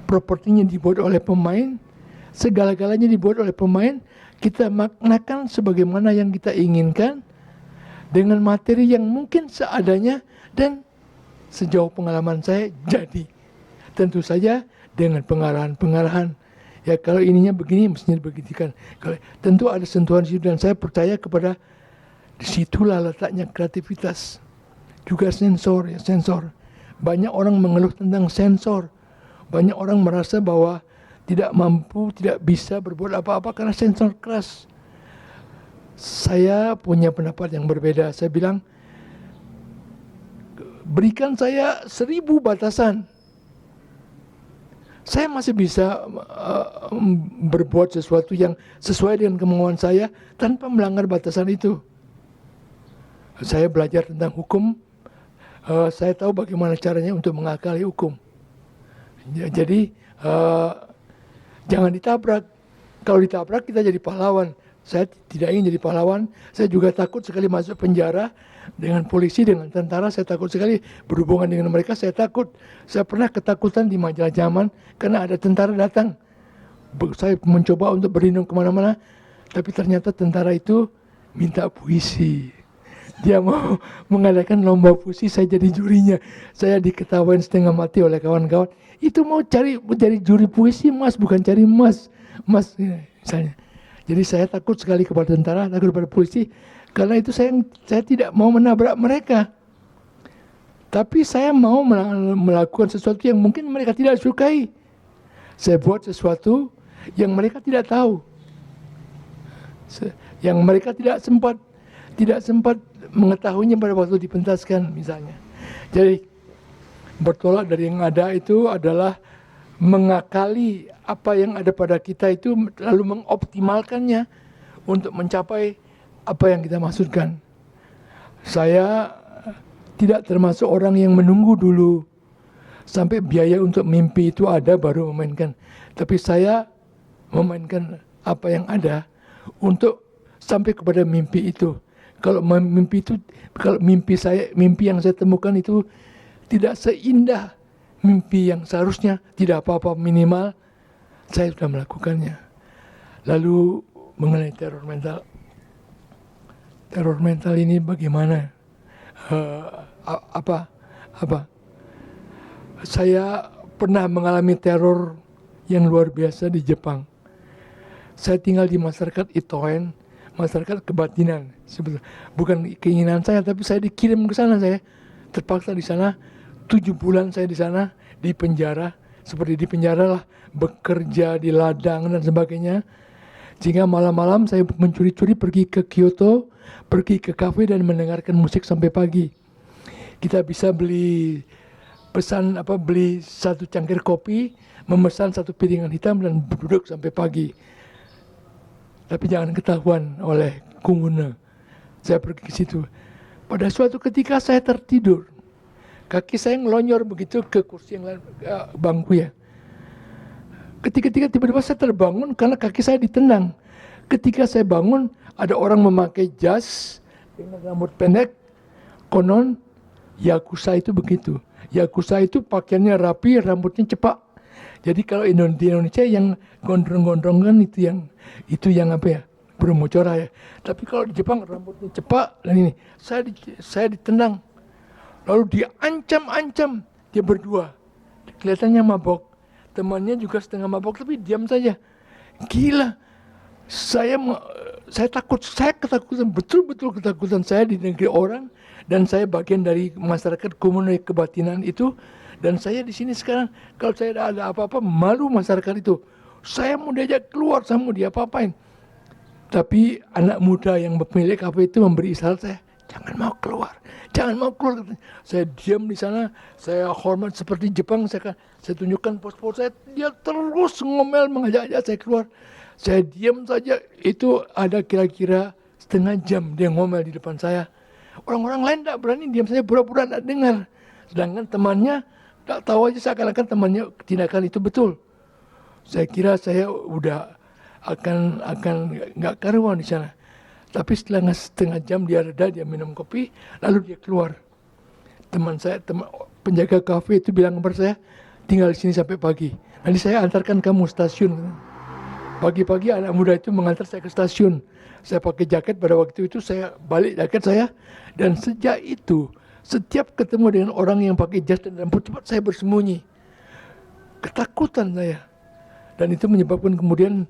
propertinya dibuat oleh pemain, segala-galanya dibuat oleh pemain, kita maknakan sebagaimana yang kita inginkan dengan materi yang mungkin seadanya dan sejauh pengalaman saya jadi. Tentu saja dengan pengarahan-pengarahan. Ya kalau ininya begini mestinya beginikan. Tentu ada sentuhan situ dan saya percaya kepada disitulah letaknya kreativitas. Juga sensor, ya sensor. Banyak orang mengeluh tentang sensor. Banyak orang merasa bahwa tidak mampu, tidak bisa berbuat apa-apa karena sensor keras. Saya punya pendapat yang berbeda. Saya bilang, berikan saya 1000 batasan. Saya masih bisa berbuat sesuatu yang sesuai dengan kemauan saya tanpa melanggar batasan itu. Saya belajar tentang hukum, saya tahu bagaimana caranya untuk mengakali hukum. Jadi jangan ditabrak. Kalau ditabrak kita jadi pahlawan. Saya tidak ingin jadi pahlawan. Saya juga takut sekali masuk penjara dengan polisi, dengan tentara. Saya takut sekali berhubungan dengan mereka. Saya takut. Saya pernah ketakutan di majalah Zaman karena ada tentara datang. Saya mencoba untuk berlindung kemana-mana, tapi ternyata tentara itu minta puisi. Dia mau mengadakan lomba puisi, saya jadi jurinya. Saya diketawain setengah mati oleh kawan-kawan. Itu mau cari juri puisi, Mas, bukan cari emas, Mas, misalnya. Jadi saya takut sekali kepada tentara, takut kepada polisi, karena itu saya tidak mau menabrak mereka. Tapi saya mau melakukan sesuatu yang mungkin mereka tidak sukai. Saya buat sesuatu yang mereka tidak tahu, yang mereka tidak sempat mengetahuinya pada waktu dipentaskan misalnya. Jadi bertolak dari yang ada itu adalah mengakali apa yang ada pada kita itu, lalu mengoptimalkannya untuk mencapai apa yang kita maksudkan. Saya tidak termasuk orang yang menunggu dulu sampai biaya untuk mimpi itu ada baru memainkan. Tapi saya memainkan apa yang ada untuk sampai kepada mimpi itu. Kalau mimpi yang saya temukan itu tidak seindah mimpi yang seharusnya, tidak apa-apa, minimal saya sudah melakukannya. Lalu mengenai teror mental ini bagaimana? Saya pernah mengalami teror yang luar biasa di Jepang. Saya tinggal di masyarakat Itoen, masyarakat kebatinan. Bukan keinginan saya, tapi saya dikirim ke sana. Saya terpaksa di sana. 7 bulan saya di sana, di penjara. Seperti di penjara lah, bekerja di ladang dan sebagainya. Sehingga malam-malam saya mencuri-curi pergi ke Kyoto, pergi ke kafe dan mendengarkan musik sampai pagi. Kita bisa beli 1 cangkir kopi, memesan 1 piringan hitam dan duduk sampai pagi. Tapi jangan ketahuan oleh Kumune. Saya pergi ke situ. Pada suatu ketika saya tertidur. Kaki saya ngelonyor begitu ke kursi yang lain, bangku ya. Ketika tiba-tiba saya terbangun karena kaki saya ditendang. Ketika saya bangun, ada orang memakai jas dengan rambut pendek. Konon Yakuza itu begitu. Yakuza itu pakaiannya rapi, rambutnya cepak. Jadi kalau di Indonesia yang gondrong-gondrong kan itu yang apa ya, bermocora ya. Tapi kalau di Jepang rambutnya cepak dan ini. Saya ditendang. Lalu diancam-ancam, dia berdua. Kelihatannya mabok. Temannya juga setengah mabok, tapi diam saja. Gila. Saya takut, saya ketakutan, betul-betul ketakutan saya di negeri orang. Dan saya bagian dari masyarakat komunitas kebatinan itu. Dan saya di sini sekarang, kalau saya ada apa-apa, malu masyarakat itu. Saya mau diajak keluar, saya mau diapa-apain. Tapi anak muda yang pemilik kafe itu memberi isyarat saya, jangan mau keluar, jangan mau keluar. Saya diam di sana, saya hormat seperti Jepang, saya tunjukkan pos-pos saya, dia terus ngomel mengajak-ajak saya keluar. Saya diam saja, itu ada kira-kira setengah jam dia ngomel di depan saya. Orang-orang lain tidak berani, diam saja pura-pura tidak dengar. Sedangkan temannya tak tahu aja seakan-akan temannya tindakan itu betul. Saya kira saya udah akan nggak karuan di sana. Tapi setelah setengah jam dia reda, dia minum kopi, lalu dia keluar. Teman penjaga kafe itu bilang kepada saya, tinggal di sini sampai pagi. Nanti saya antarkan kamu stasiun. Pagi-pagi anak muda itu mengantar saya ke stasiun. Saya pakai jaket pada waktu itu, saya balik jaket saya. Dan sejak itu, setiap ketemu dengan orang yang pakai jas dan rambut cepat, saya bersembunyi. Ketakutan saya. Dan itu menyebabkan kemudian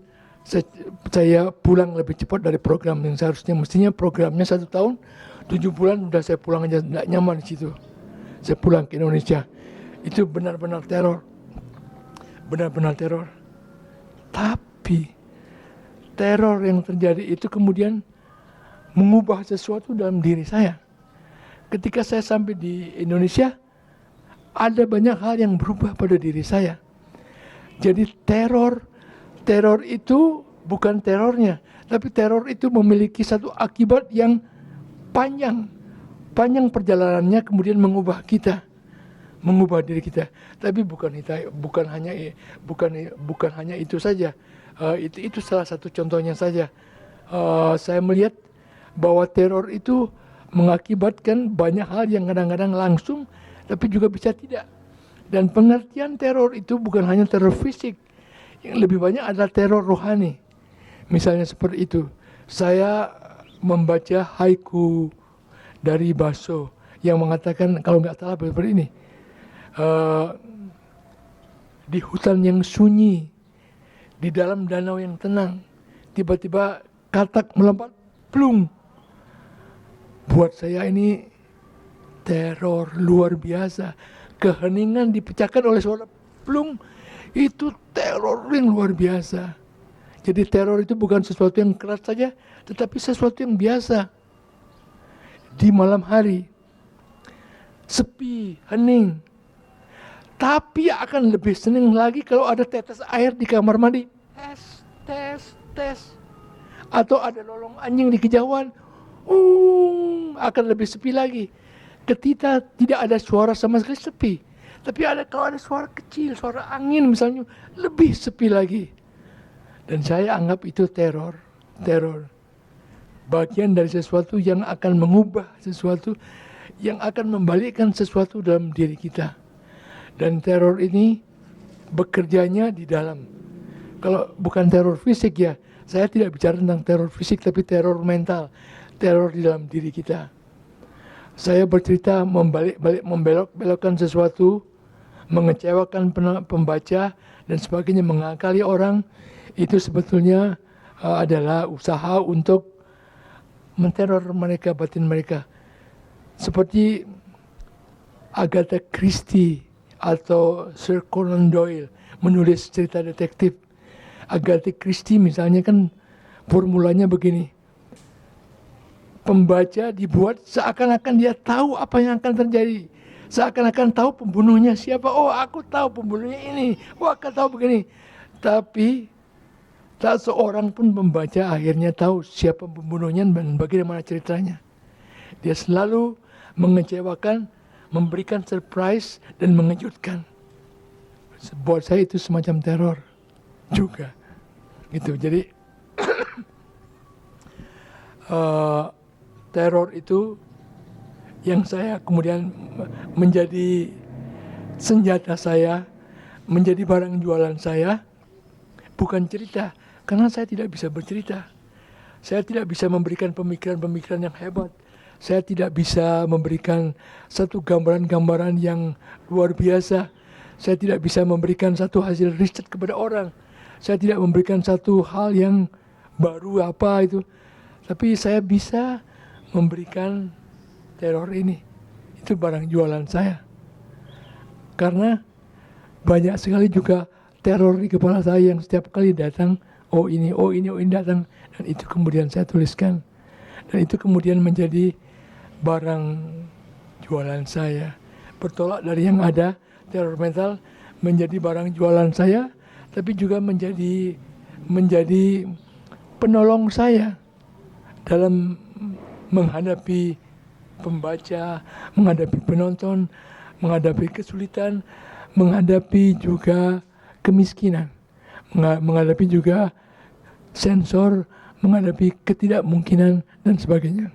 saya pulang lebih cepat dari program yang seharusnya. Mestinya programnya 1 tahun, 7 bulan sudah saya pulang aja, tidak nyaman di situ. Saya pulang ke Indonesia. Itu benar-benar teror. Benar-benar teror. Tapi teror yang terjadi itu kemudian mengubah sesuatu dalam diri saya. Ketika saya sampai di Indonesia, ada banyak hal yang berubah pada diri saya. Jadi teror itu bukan terornya, tapi teror itu memiliki satu akibat yang panjang. Panjang perjalanannya kemudian mengubah kita, mengubah diri kita. Tapi bukan hanya itu saja. Itu salah satu contohnya saja. Saya melihat bahwa teror itu mengakibatkan banyak hal yang kadang-kadang langsung, tapi juga bisa tidak. Dan pengertian teror itu bukan hanya teror fisik, yang lebih banyak adalah teror rohani. Misalnya seperti itu. Saya membaca haiku dari Baso yang mengatakan, kalau nggak salah seperti ini, di hutan yang sunyi, di dalam danau yang tenang, tiba-tiba katak melompat, plung. Buat saya ini teror luar biasa. Keheningan dipecahkan oleh suara plung, itu teror yang luar biasa. Jadi teror itu bukan sesuatu yang keras saja, tetapi sesuatu yang biasa. Di malam hari, sepi, hening. Tapi akan lebih senang lagi kalau ada tetes air di kamar mandi. Tes. Atau ada lolong anjing di kejauhan. Akan lebih sepi lagi. Ketika tidak ada suara sama sekali, sepi. Tapi kalau ada suara kecil, suara angin misalnya, lebih sepi lagi. Dan saya anggap itu teror. Bagian dari sesuatu yang akan mengubah sesuatu, yang akan membalikkan sesuatu dalam diri kita. Dan teror ini bekerjanya di dalam. Kalau bukan teror fisik ya, saya tidak bicara tentang teror fisik, tapi teror mental. Teror di dalam diri kita. Saya bercerita membelok-belokkan sesuatu, mengecewakan pembaca dan sebagainya, mengakali orang, itu sebetulnya adalah usaha untuk menteror mereka, batin mereka. Seperti Agatha Christie atau Sir Conan Doyle menulis cerita detektif. Agatha Christie misalnya kan formulanya begini. Pembaca dibuat seakan-akan dia tahu apa yang akan terjadi. Seakan-akan tahu pembunuhnya siapa. Oh, aku tahu pembunuhnya ini. Oh, aku tahu begini. Tapi tak seorang pun pembaca akhirnya tahu siapa pembunuhnya dan bagaimana ceritanya. Dia selalu mengecewakan, memberikan surprise dan mengejutkan. Buat saya itu semacam teror juga. Gitu. Jadi teror itu yang saya kemudian menjadi senjata saya, menjadi barang jualan saya, bukan cerita. Karena saya tidak bisa bercerita. Saya tidak bisa memberikan pemikiran-pemikiran yang hebat. Saya tidak bisa memberikan satu gambaran-gambaran yang luar biasa. Saya tidak bisa memberikan satu hasil riset kepada orang. Saya tidak memberikan satu hal yang baru apa itu. Tapi saya bisa memberikan teror ini. Itu barang jualan saya. Karena banyak sekali juga teror di kepala saya yang setiap kali datang, oh ini datang. Dan itu kemudian saya tuliskan. Dan itu kemudian menjadi barang jualan saya. Bertolak dari yang ada, teror mental menjadi barang jualan saya, tapi juga menjadi penolong saya dalam menghadapi pembaca, menghadapi penonton, menghadapi kesulitan, menghadapi juga kemiskinan, menghadapi juga sensor, menghadapi ketidakmungkinan dan sebagainya.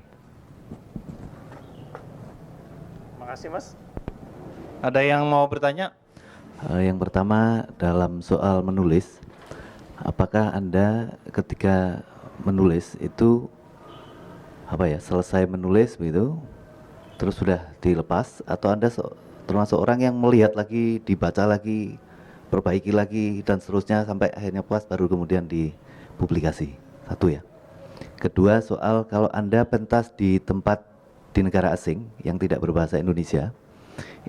Makasih Mas. Ada yang mau bertanya? Yang pertama dalam soal menulis, apakah Anda ketika menulis itu selesai menulis begitu, terus sudah dilepas, atau Anda termasuk orang yang melihat lagi, dibaca lagi, perbaiki lagi dan seterusnya sampai akhirnya puas baru kemudian dipublikasi? Satu ya. Kedua, soal kalau Anda pentas di tempat di negara asing yang tidak berbahasa Indonesia,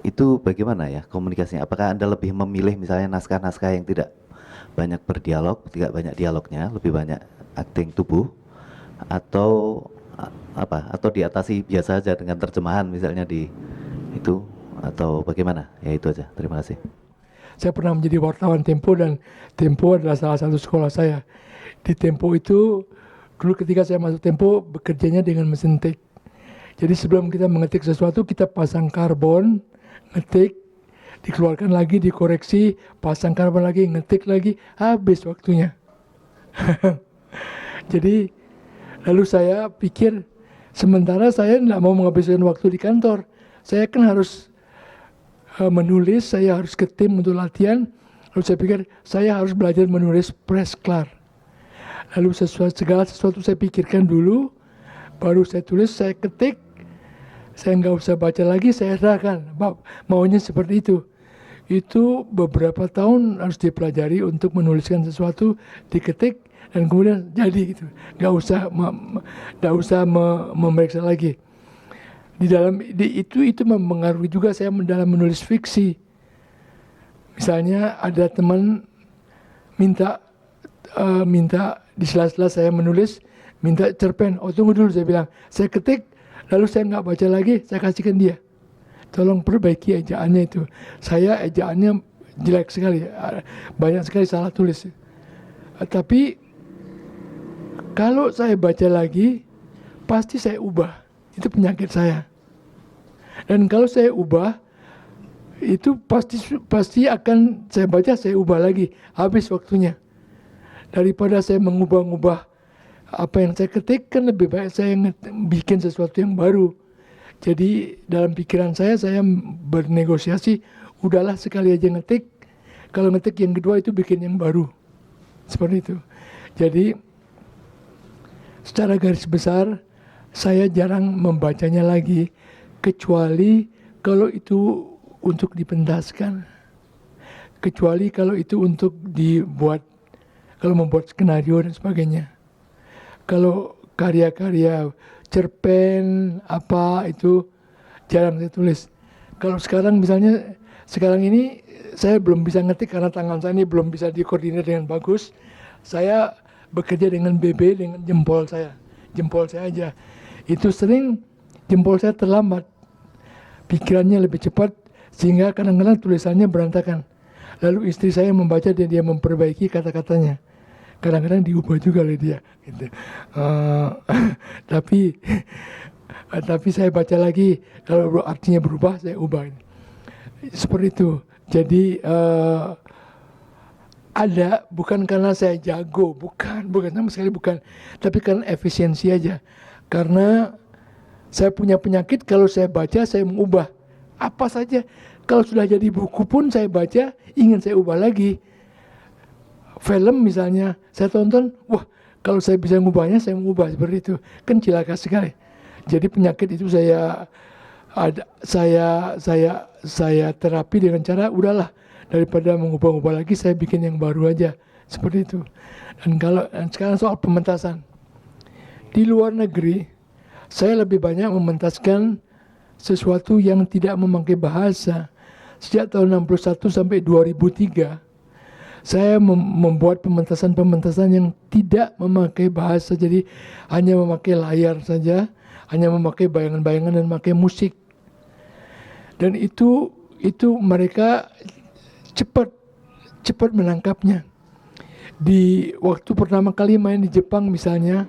itu bagaimana ya komunikasinya? Apakah Anda lebih memilih misalnya naskah-naskah yang tidak banyak berdialog, tidak banyak dialognya, lebih banyak acting tubuh, atau atau diatasi biasa saja dengan terjemahan misalnya di itu, atau bagaimana? Ya itu aja. Terima kasih. Saya pernah menjadi wartawan Tempo, dan Tempo adalah salah satu sekolah saya. Di Tempo itu dulu ketika saya masuk Tempo bekerjanya dengan mesin take. Jadi sebelum kita mengetik sesuatu, kita pasang karbon, ngetik, dikeluarkan lagi, dikoreksi, pasang karbon lagi, ngetik lagi, habis waktunya. Jadi lalu saya pikir, sementara saya tidak mau menghabiskan waktu di kantor, saya kan harus menulis, saya harus ke tim untuk latihan. Lalu saya pikir saya harus belajar menulis press klar. Lalu segala sesuatu saya pikirkan dulu, baru saya tulis, saya ketik, saya nggak usah baca lagi, saya serahkan. Maunya seperti itu. Itu beberapa tahun harus dipelajari untuk menuliskan sesuatu, diketik, dan kemudian jadi gitu. Nggak usah memeriksa lagi. Itu mempengaruhi juga saya dalam menulis fiksi. Misalnya ada teman minta di sela-sela saya menulis, minta cerpen. Oh tunggu dulu, saya bilang, saya ketik, lalu saya nggak baca lagi, saya kasihkan dia. Tolong perbaiki ejaannya itu. Saya ejaannya jelek sekali, banyak sekali salah tulis. Tapi kalau saya baca lagi, pasti saya ubah. Itu penyakit saya. Dan kalau saya ubah, itu pasti akan saya baca, saya ubah lagi. Habis waktunya. Daripada saya mengubah-ubah apa yang saya ketik, kan lebih baik saya bikin sesuatu yang baru. Jadi dalam pikiran saya bernegosiasi, udahlah sekali aja ngetik. Kalau ngetik yang kedua itu bikin yang baru. Seperti itu. Jadi secara garis besar, saya jarang membacanya lagi, kecuali kalau itu untuk dipentaskan, kecuali kalau itu untuk kalau membuat skenario dan sebagainya. Kalau karya-karya cerpen itu jarang saya tulis. Kalau sekarang misalnya, sekarang ini saya belum bisa ngetik karena tangan saya ini belum bisa dikoordinir dengan bagus. Saya bekerja dengan BB, dengan jempol saya aja. Itu sering jempol saya terlambat, pikirannya lebih cepat, sehingga kadang-kadang tulisannya berantakan. Lalu istri saya membaca dan dia memperbaiki kata-katanya. Kadang-kadang diubah juga oleh dia. Gitu. Tapi saya baca lagi, kalau artinya berubah, saya ubah. Seperti itu. Jadi ada, bukan karena saya jago, bukan sama sekali bukan, tapi karena efisiensi aja. Karena saya punya penyakit, kalau saya baca saya mengubah apa saja. Kalau sudah jadi buku pun saya baca, ingin saya ubah lagi. Film misalnya saya tonton, wah kalau saya bisa mengubahnya saya mengubah seperti itu. Kan cilaka sekali. Jadi penyakit itu saya terapi dengan cara udahlah, daripada mengubah-ubah lagi, saya bikin yang baru aja. Seperti itu. Dan sekarang soal pementasan. Di luar negeri, saya lebih banyak mementaskan sesuatu yang tidak memakai bahasa. Sejak tahun 61 sampai 2003, saya membuat pementasan-pementasan yang tidak memakai bahasa. Jadi hanya memakai layar saja, hanya memakai bayangan-bayangan dan memakai musik. Dan itu mereka cepat menangkapnya. Di waktu pertama kali main di Jepang misalnya,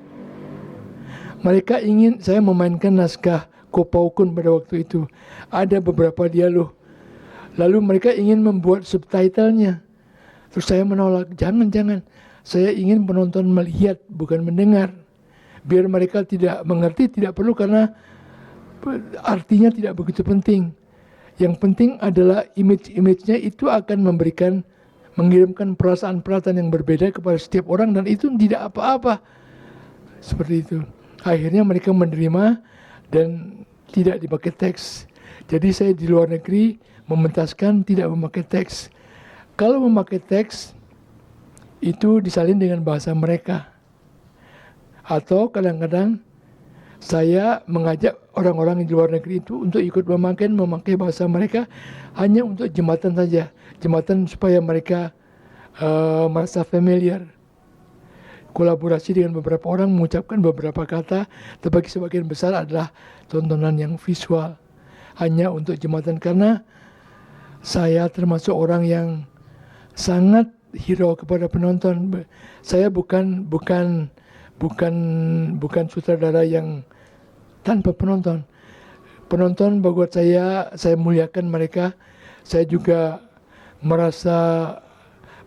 mereka ingin saya memainkan naskah Kopaukun pada waktu itu. Ada beberapa dialog. Lalu mereka ingin membuat subtitlenya. Terus saya menolak, jangan. Saya ingin penonton melihat, bukan mendengar. Biar mereka tidak mengerti, tidak perlu karena artinya tidak begitu penting. Yang penting adalah image-nya itu akan mengirimkan perasaan-perasaan yang berbeda kepada setiap orang dan itu tidak apa-apa. Seperti itu. Akhirnya mereka menerima dan tidak dipakai teks. Jadi saya di luar negeri mementaskan tidak memakai teks. Kalau memakai teks itu disalin dengan bahasa mereka. Atau kadang-kadang saya mengajak orang-orang di luar negeri itu untuk ikut memakai bahasa mereka hanya untuk jembatan saja. Jembatan supaya mereka merasa familiar. Kolaborasi dengan beberapa orang mengucapkan beberapa kata, tetapi sebagian besar adalah tontonan yang visual. Hanya untuk jembatan karena saya termasuk orang yang sangat hero kepada penonton. Saya bukan sutradara yang tanpa penonton. Penonton buat saya muliakan mereka. Saya juga merasa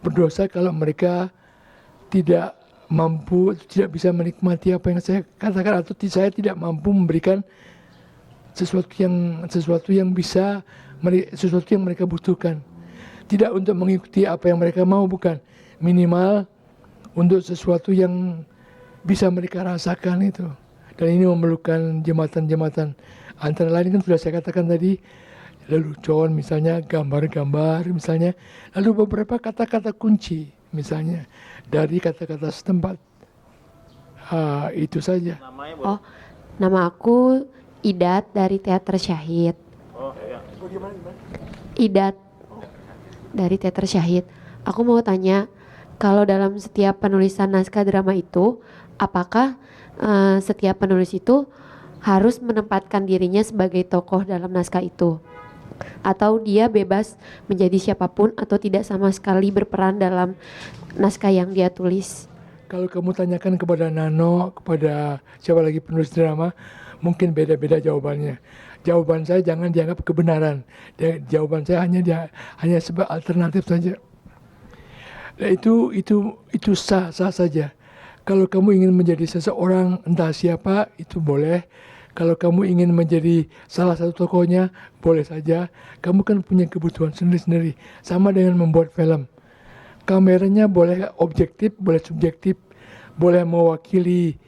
berdosa kalau mereka tidak bisa menikmati apa yang saya katakan atau saya tidak mampu memberikan sesuatu yang mereka butuhkan. Tidak untuk mengikuti apa yang mereka mau, bukan. Minimal untuk sesuatu yang bisa mereka rasakan itu. Dan ini memerlukan jembatan-jembatan. Antara lain kan sudah saya katakan tadi, lelucon misalnya, gambar-gambar misalnya, lalu beberapa kata-kata kunci misalnya dari kata-kata setempat. Itu saja. Oh, nama aku Idat dari Teater Syahid. Idat dari Teater Syahid. Aku mau tanya, kalau dalam setiap penulisan naskah drama itu, apakah setiap penulis itu harus menempatkan dirinya sebagai tokoh dalam naskah itu? Atau dia bebas menjadi siapapun atau tidak sama sekali berperan dalam naskah yang dia tulis? Kalau kamu tanyakan kepada Nano, kepada siapa lagi penulis drama, mungkin beda-beda jawabannya. Jawaban saya jangan dianggap kebenaran. Jawaban saya hanya sebagai alternatif saja. Nah, itu sah saja. Kalau kamu ingin menjadi seseorang entah siapa itu boleh. Kalau kamu ingin menjadi salah satu tokohnya boleh saja. Kamu kan punya kebutuhan sendiri-sendiri. Sama dengan membuat film. Kameranya boleh objektif, boleh subjektif, boleh mewakili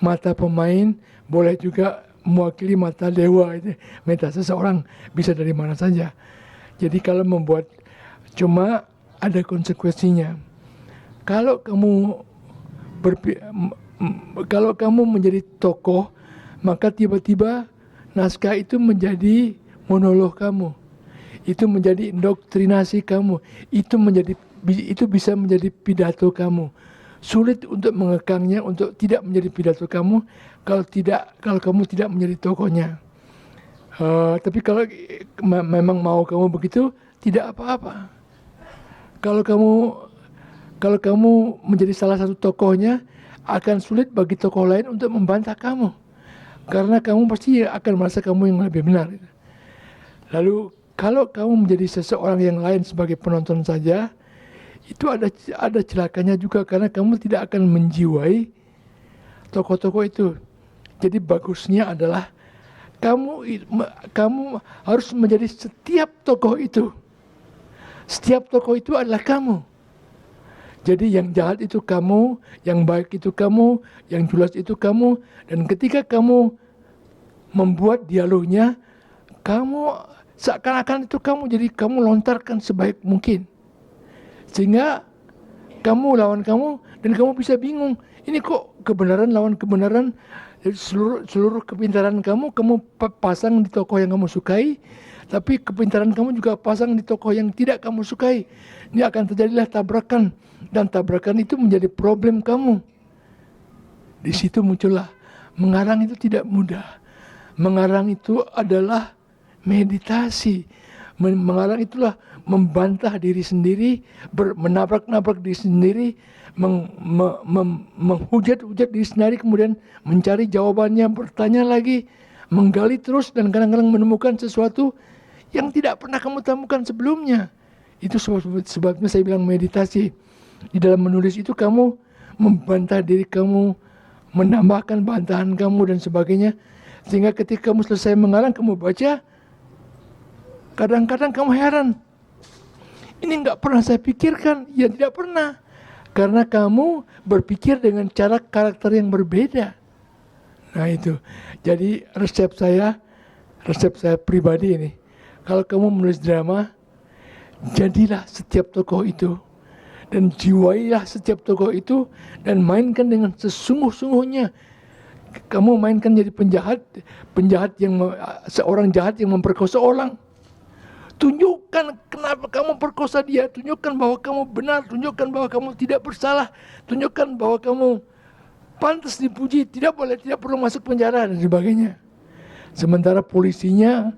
mata pemain, boleh juga mewakili mata dewa, itu mata seseorang, bisa dari mana saja. Jadi kalau membuat cuma ada konsekuensinya. Kalau kamu menjadi tokoh, maka tiba-tiba naskah itu menjadi monolog kamu. Itu menjadi indoktrinasi kamu. Itu bisa menjadi pidato kamu. Sulit untuk mengekangnya, untuk tidak menjadi pidato kamu kalau kamu tidak menjadi tokohnya. Tapi kalau memang mau kamu begitu, tidak apa-apa. Kalau kamu menjadi salah satu tokohnya, akan sulit bagi tokoh lain untuk membantah kamu. Karena kamu pasti akan merasa kamu yang lebih benar. Lalu kalau kamu menjadi seseorang yang lain sebagai penonton saja, itu ada celakanya juga karena kamu tidak akan menjiwai tokoh-tokoh itu. Jadi bagusnya adalah kamu harus menjadi setiap tokoh itu. Setiap tokoh itu adalah kamu. Jadi yang jahat itu kamu, yang baik itu kamu, yang julas itu kamu. Dan ketika kamu membuat dialognya, kamu seakan-akan itu kamu, jadi kamu lontarkan sebaik mungkin. Sehingga kamu lawan kamu dan kamu bisa bingung. Ini kok kebenaran lawan kebenaran, seluruh kepintaran kamu pasang di tokoh yang kamu sukai, tapi kepintaran kamu juga pasang di tokoh yang tidak kamu sukai. Ini akan terjadilah tabrakan, dan tabrakan itu menjadi problem kamu. Di situ muncullah mengarang itu tidak mudah. Mengarang itu adalah meditasi. Mengarang itulah membantah diri sendiri, menabrak-nabrak diri sendiri, menghujat-hujat diri sendiri, kemudian mencari jawabannya, bertanya lagi, menggali terus, dan kadang-kadang menemukan sesuatu yang tidak pernah kamu temukan sebelumnya. Itu sebabnya saya bilang meditasi. Di dalam menulis itu kamu membantah diri kamu, menambahkan bantahan kamu dan sebagainya, sehingga ketika kamu selesai mengarang, kamu baca, kadang-kadang kamu heran, ini nggak pernah saya pikirkan. Ya tidak pernah, karena kamu berpikir dengan cara karakter yang berbeda. Nah itu, jadi resep saya pribadi ini, kalau kamu menulis drama, jadilah setiap tokoh itu, dan jiwailah setiap tokoh itu, dan mainkan dengan sesungguh-sungguhnya. Kamu mainkan jadi seorang jahat yang memperkosa orang. Tunjukkan kenapa kamu perkosa dia, tunjukkan bahwa kamu benar, tunjukkan bahwa kamu tidak bersalah, tunjukkan bahwa kamu pantas dipuji, tidak perlu masuk penjara dan sebagainya. Sementara polisinya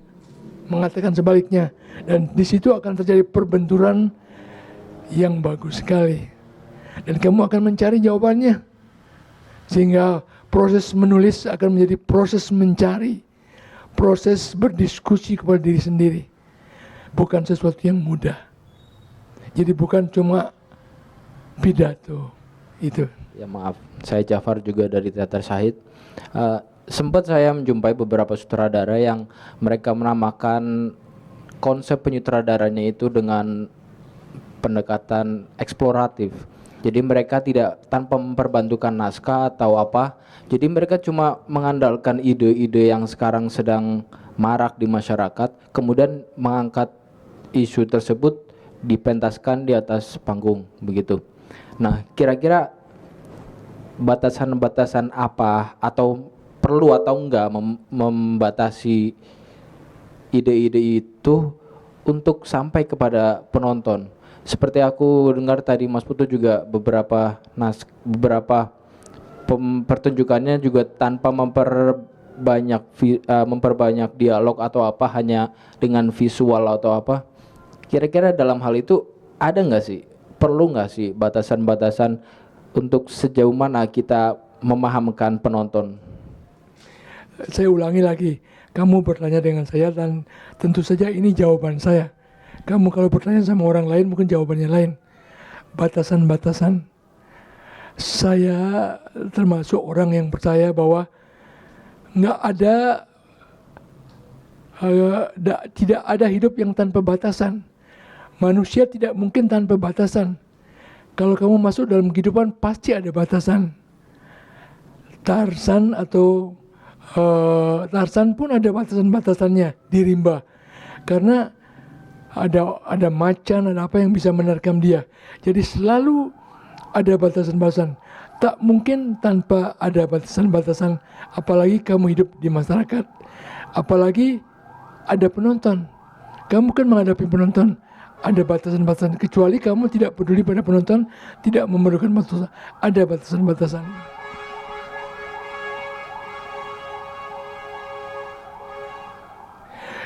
mengatakan sebaliknya, dan di situ akan terjadi perbenturan yang bagus sekali, dan kamu akan mencari jawabannya, sehingga proses menulis akan menjadi proses mencari, proses berdiskusi kepada diri sendiri, bukan sesuatu yang mudah. Jadi bukan cuma pidato itu. Ya maaf, saya Jafar juga dari Teater Syahid. Sempat saya menjumpai beberapa sutradara yang mereka menamakan konsep penyutradaranya itu dengan pendekatan eksploratif. Jadi mereka tidak tanpa memperbantukan naskah atau apa. Jadi mereka cuma mengandalkan ide-ide yang sekarang sedang marak di masyarakat, kemudian mengangkat isu tersebut dipentaskan di atas panggung begitu. Nah, kira-kira batasan-batasan apa atau perlu atau enggak membatasi ide-ide itu untuk sampai kepada penonton? Seperti aku dengar tadi Mas Putu juga beberapa pertunjukannya juga tanpa memperbanyak dialog atau apa, hanya dengan visual atau apa. Kira-kira dalam hal itu ada nggak sih, perlu nggak sih batasan-batasan untuk sejauh mana kita memahamkan penonton? Saya ulangi lagi, kamu bertanya dengan saya dan tentu saja ini jawaban saya. Kamu kalau bertanya sama orang lain mungkin jawabannya lain. Batasan-batasan, saya termasuk orang yang percaya bahwa tidak ada hidup yang tanpa batasan. Manusia tidak mungkin tanpa batasan. Kalau kamu masuk dalam kehidupan pasti ada batasan. Tarzan pun ada batasan-batasannya di rimba, karena ada macan, ada apa yang bisa menerkam dia. Jadi selalu ada batasan-batasan. Tak mungkin tanpa ada batasan-batasan, apalagi kamu hidup di masyarakat, apalagi ada penonton. Kamu kan menghadapi penonton, ada batasan-batasan. Kecuali kamu tidak peduli pada penonton, tidak memerlukan batasan, ada batasan-batasan.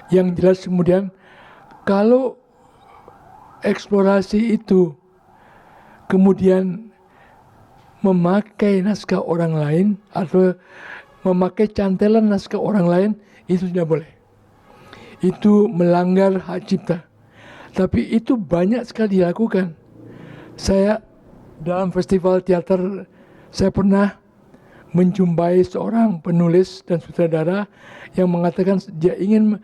Yang jelas kemudian, kalau eksplorasi itu kemudian memakai naskah orang lain atau memakai cantelan naskah orang lain, itu tidak boleh. Itu melanggar hak cipta. Tapi itu banyak sekali dilakukan. Saya dalam festival teater, saya pernah menjumpai seorang penulis dan sutradara yang mengatakan dia ingin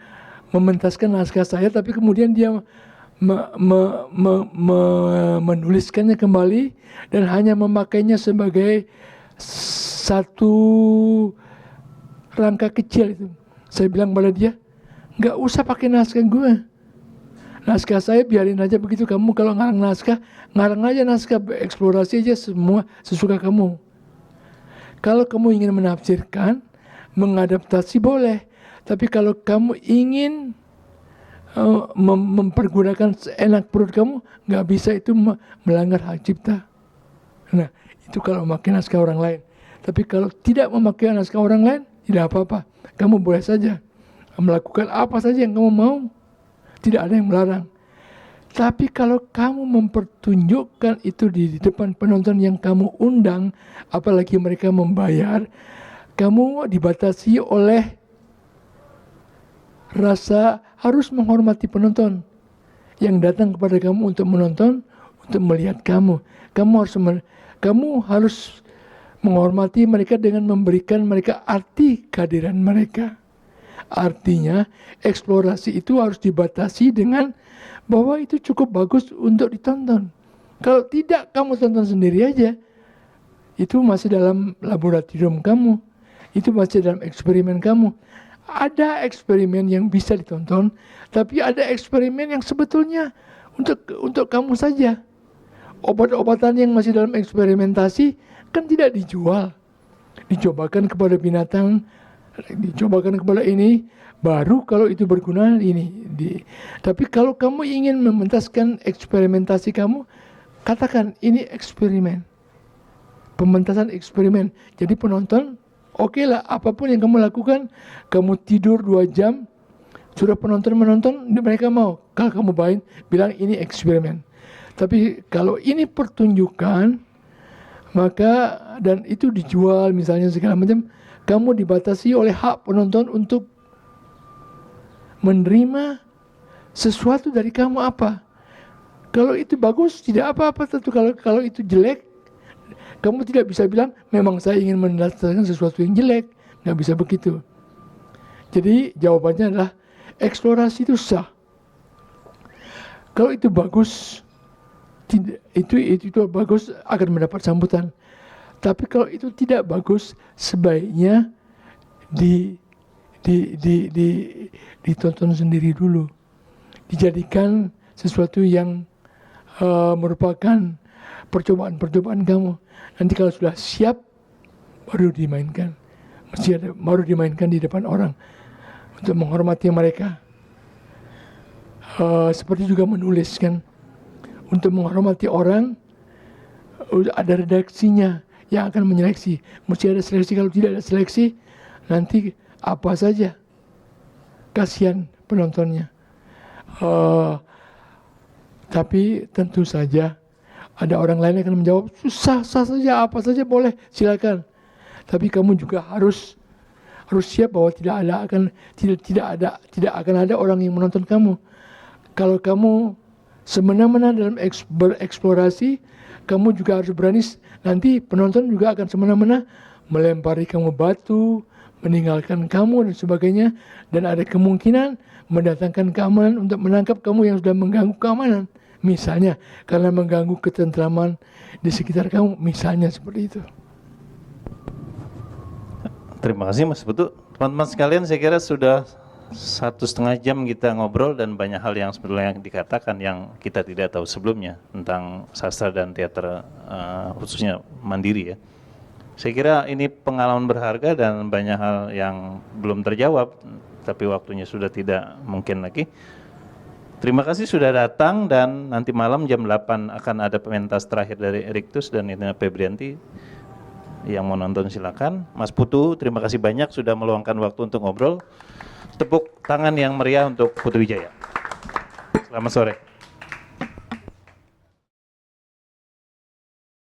mementaskan naskah saya, tapi kemudian dia menuliskannya kembali dan hanya memakainya sebagai satu rangka kecil itu. Saya bilang pada dia, nggak usah pakai naskah gue. Naskah saya biarin aja begitu. Kamu kalau ngarang naskah, ngarang aja naskah, eksplorasi aja semua sesuka kamu. Kalau kamu ingin menafsirkan, mengadaptasi boleh. Tapi kalau kamu ingin mempergunakan seenak perut kamu, nggak bisa, itu melanggar hak cipta. Nah, itu kalau memakai naskah orang lain. Tapi kalau tidak memakai naskah orang lain, tidak apa-apa. Kamu boleh saja melakukan apa saja yang kamu mau. Tidak ada yang melarang. Tapi kalau kamu mempertunjukkan itu di depan penonton yang kamu undang, apalagi mereka membayar, kamu dibatasi oleh rasa harus menghormati penonton yang datang kepada kamu untuk menonton, untuk melihat kamu. Kamu harus menghormati mereka dengan memberikan mereka arti kehadiran mereka. Artinya eksplorasi itu harus dibatasi dengan bahwa itu cukup bagus untuk ditonton. Kalau tidak, kamu tonton sendiri aja. Itu masih dalam laboratorium kamu. Itu masih dalam eksperimen kamu. Ada eksperimen yang bisa ditonton, tapi ada eksperimen yang sebetulnya untuk kamu saja. Obat-obatan yang masih dalam eksperimentasi kan tidak dijual. Dicobakan kepada binatang, dicobakan kepada ini, baru kalau itu berguna ini. Tapi kalau kamu ingin mementaskan eksperimentasi kamu, katakan ini eksperimen. Pementasan eksperimen. Jadi penonton, oke lah, apapun yang kamu lakukan, kamu tidur 2 jam, sudah penonton menonton, mereka mau. Kalau kamu bilang ini eksperimen. Tapi kalau ini pertunjukan, maka dan itu dijual misalnya segala macam, kamu dibatasi oleh hak penonton untuk menerima sesuatu dari kamu apa. Kalau itu bagus, tidak apa-apa tentu. Kalau itu jelek, kamu tidak bisa bilang, memang saya ingin mendatangkan sesuatu yang jelek. Nggak bisa begitu. Jadi jawabannya adalah, eksplorasi itu sah. Kalau itu bagus, itu bagus akan mendapat sambutan. Tapi kalau itu tidak bagus, sebaiknya ditonton sendiri dulu. Dijadikan sesuatu yang merupakan percobaan-percobaan kamu. Nanti kalau sudah siap, baru dimainkan. Baru dimainkan di depan orang untuk menghormati mereka. Seperti juga menulis kan. Untuk menghormati orang, ada redaksinya yang akan menyeleksi. Mesti ada seleksi. Kalau tidak ada seleksi, nanti apa saja. Kasihan penontonnya. Tapi tentu saja ada orang lain yang akan menjawab, sah saja, apa saja boleh, silakan. Tapi kamu juga harus siap bahwa tidak akan ada orang yang menonton kamu. Kalau kamu semena-mena dalam bereksplorasi, kamu juga harus berani, nanti penonton juga akan semena-mena melempari kamu batu, meninggalkan kamu dan sebagainya, dan ada kemungkinan mendatangkan keamanan untuk menangkap kamu yang sudah mengganggu keamanan. Misalnya, karena mengganggu ketentraman di sekitar kamu, misalnya seperti itu. Terima kasih Mas Putu. Teman-teman sekalian, saya kira sudah 1,5 jam kita ngobrol dan banyak hal yang sebetulnya yang dikatakan yang kita tidak tahu sebelumnya tentang sastra dan teater khususnya mandiri ya. Saya kira ini pengalaman berharga dan banyak hal yang belum terjawab, tapi waktunya sudah tidak mungkin lagi. Terima kasih sudah datang dan nanti malam jam 8 akan ada pentas terakhir dari Eriktus dan Nina Febrianti. Yang mau nonton silakan. Mas Putu, terima kasih banyak sudah meluangkan waktu untuk ngobrol. Tepuk tangan yang meriah untuk Putu Wijaya. Selamat sore.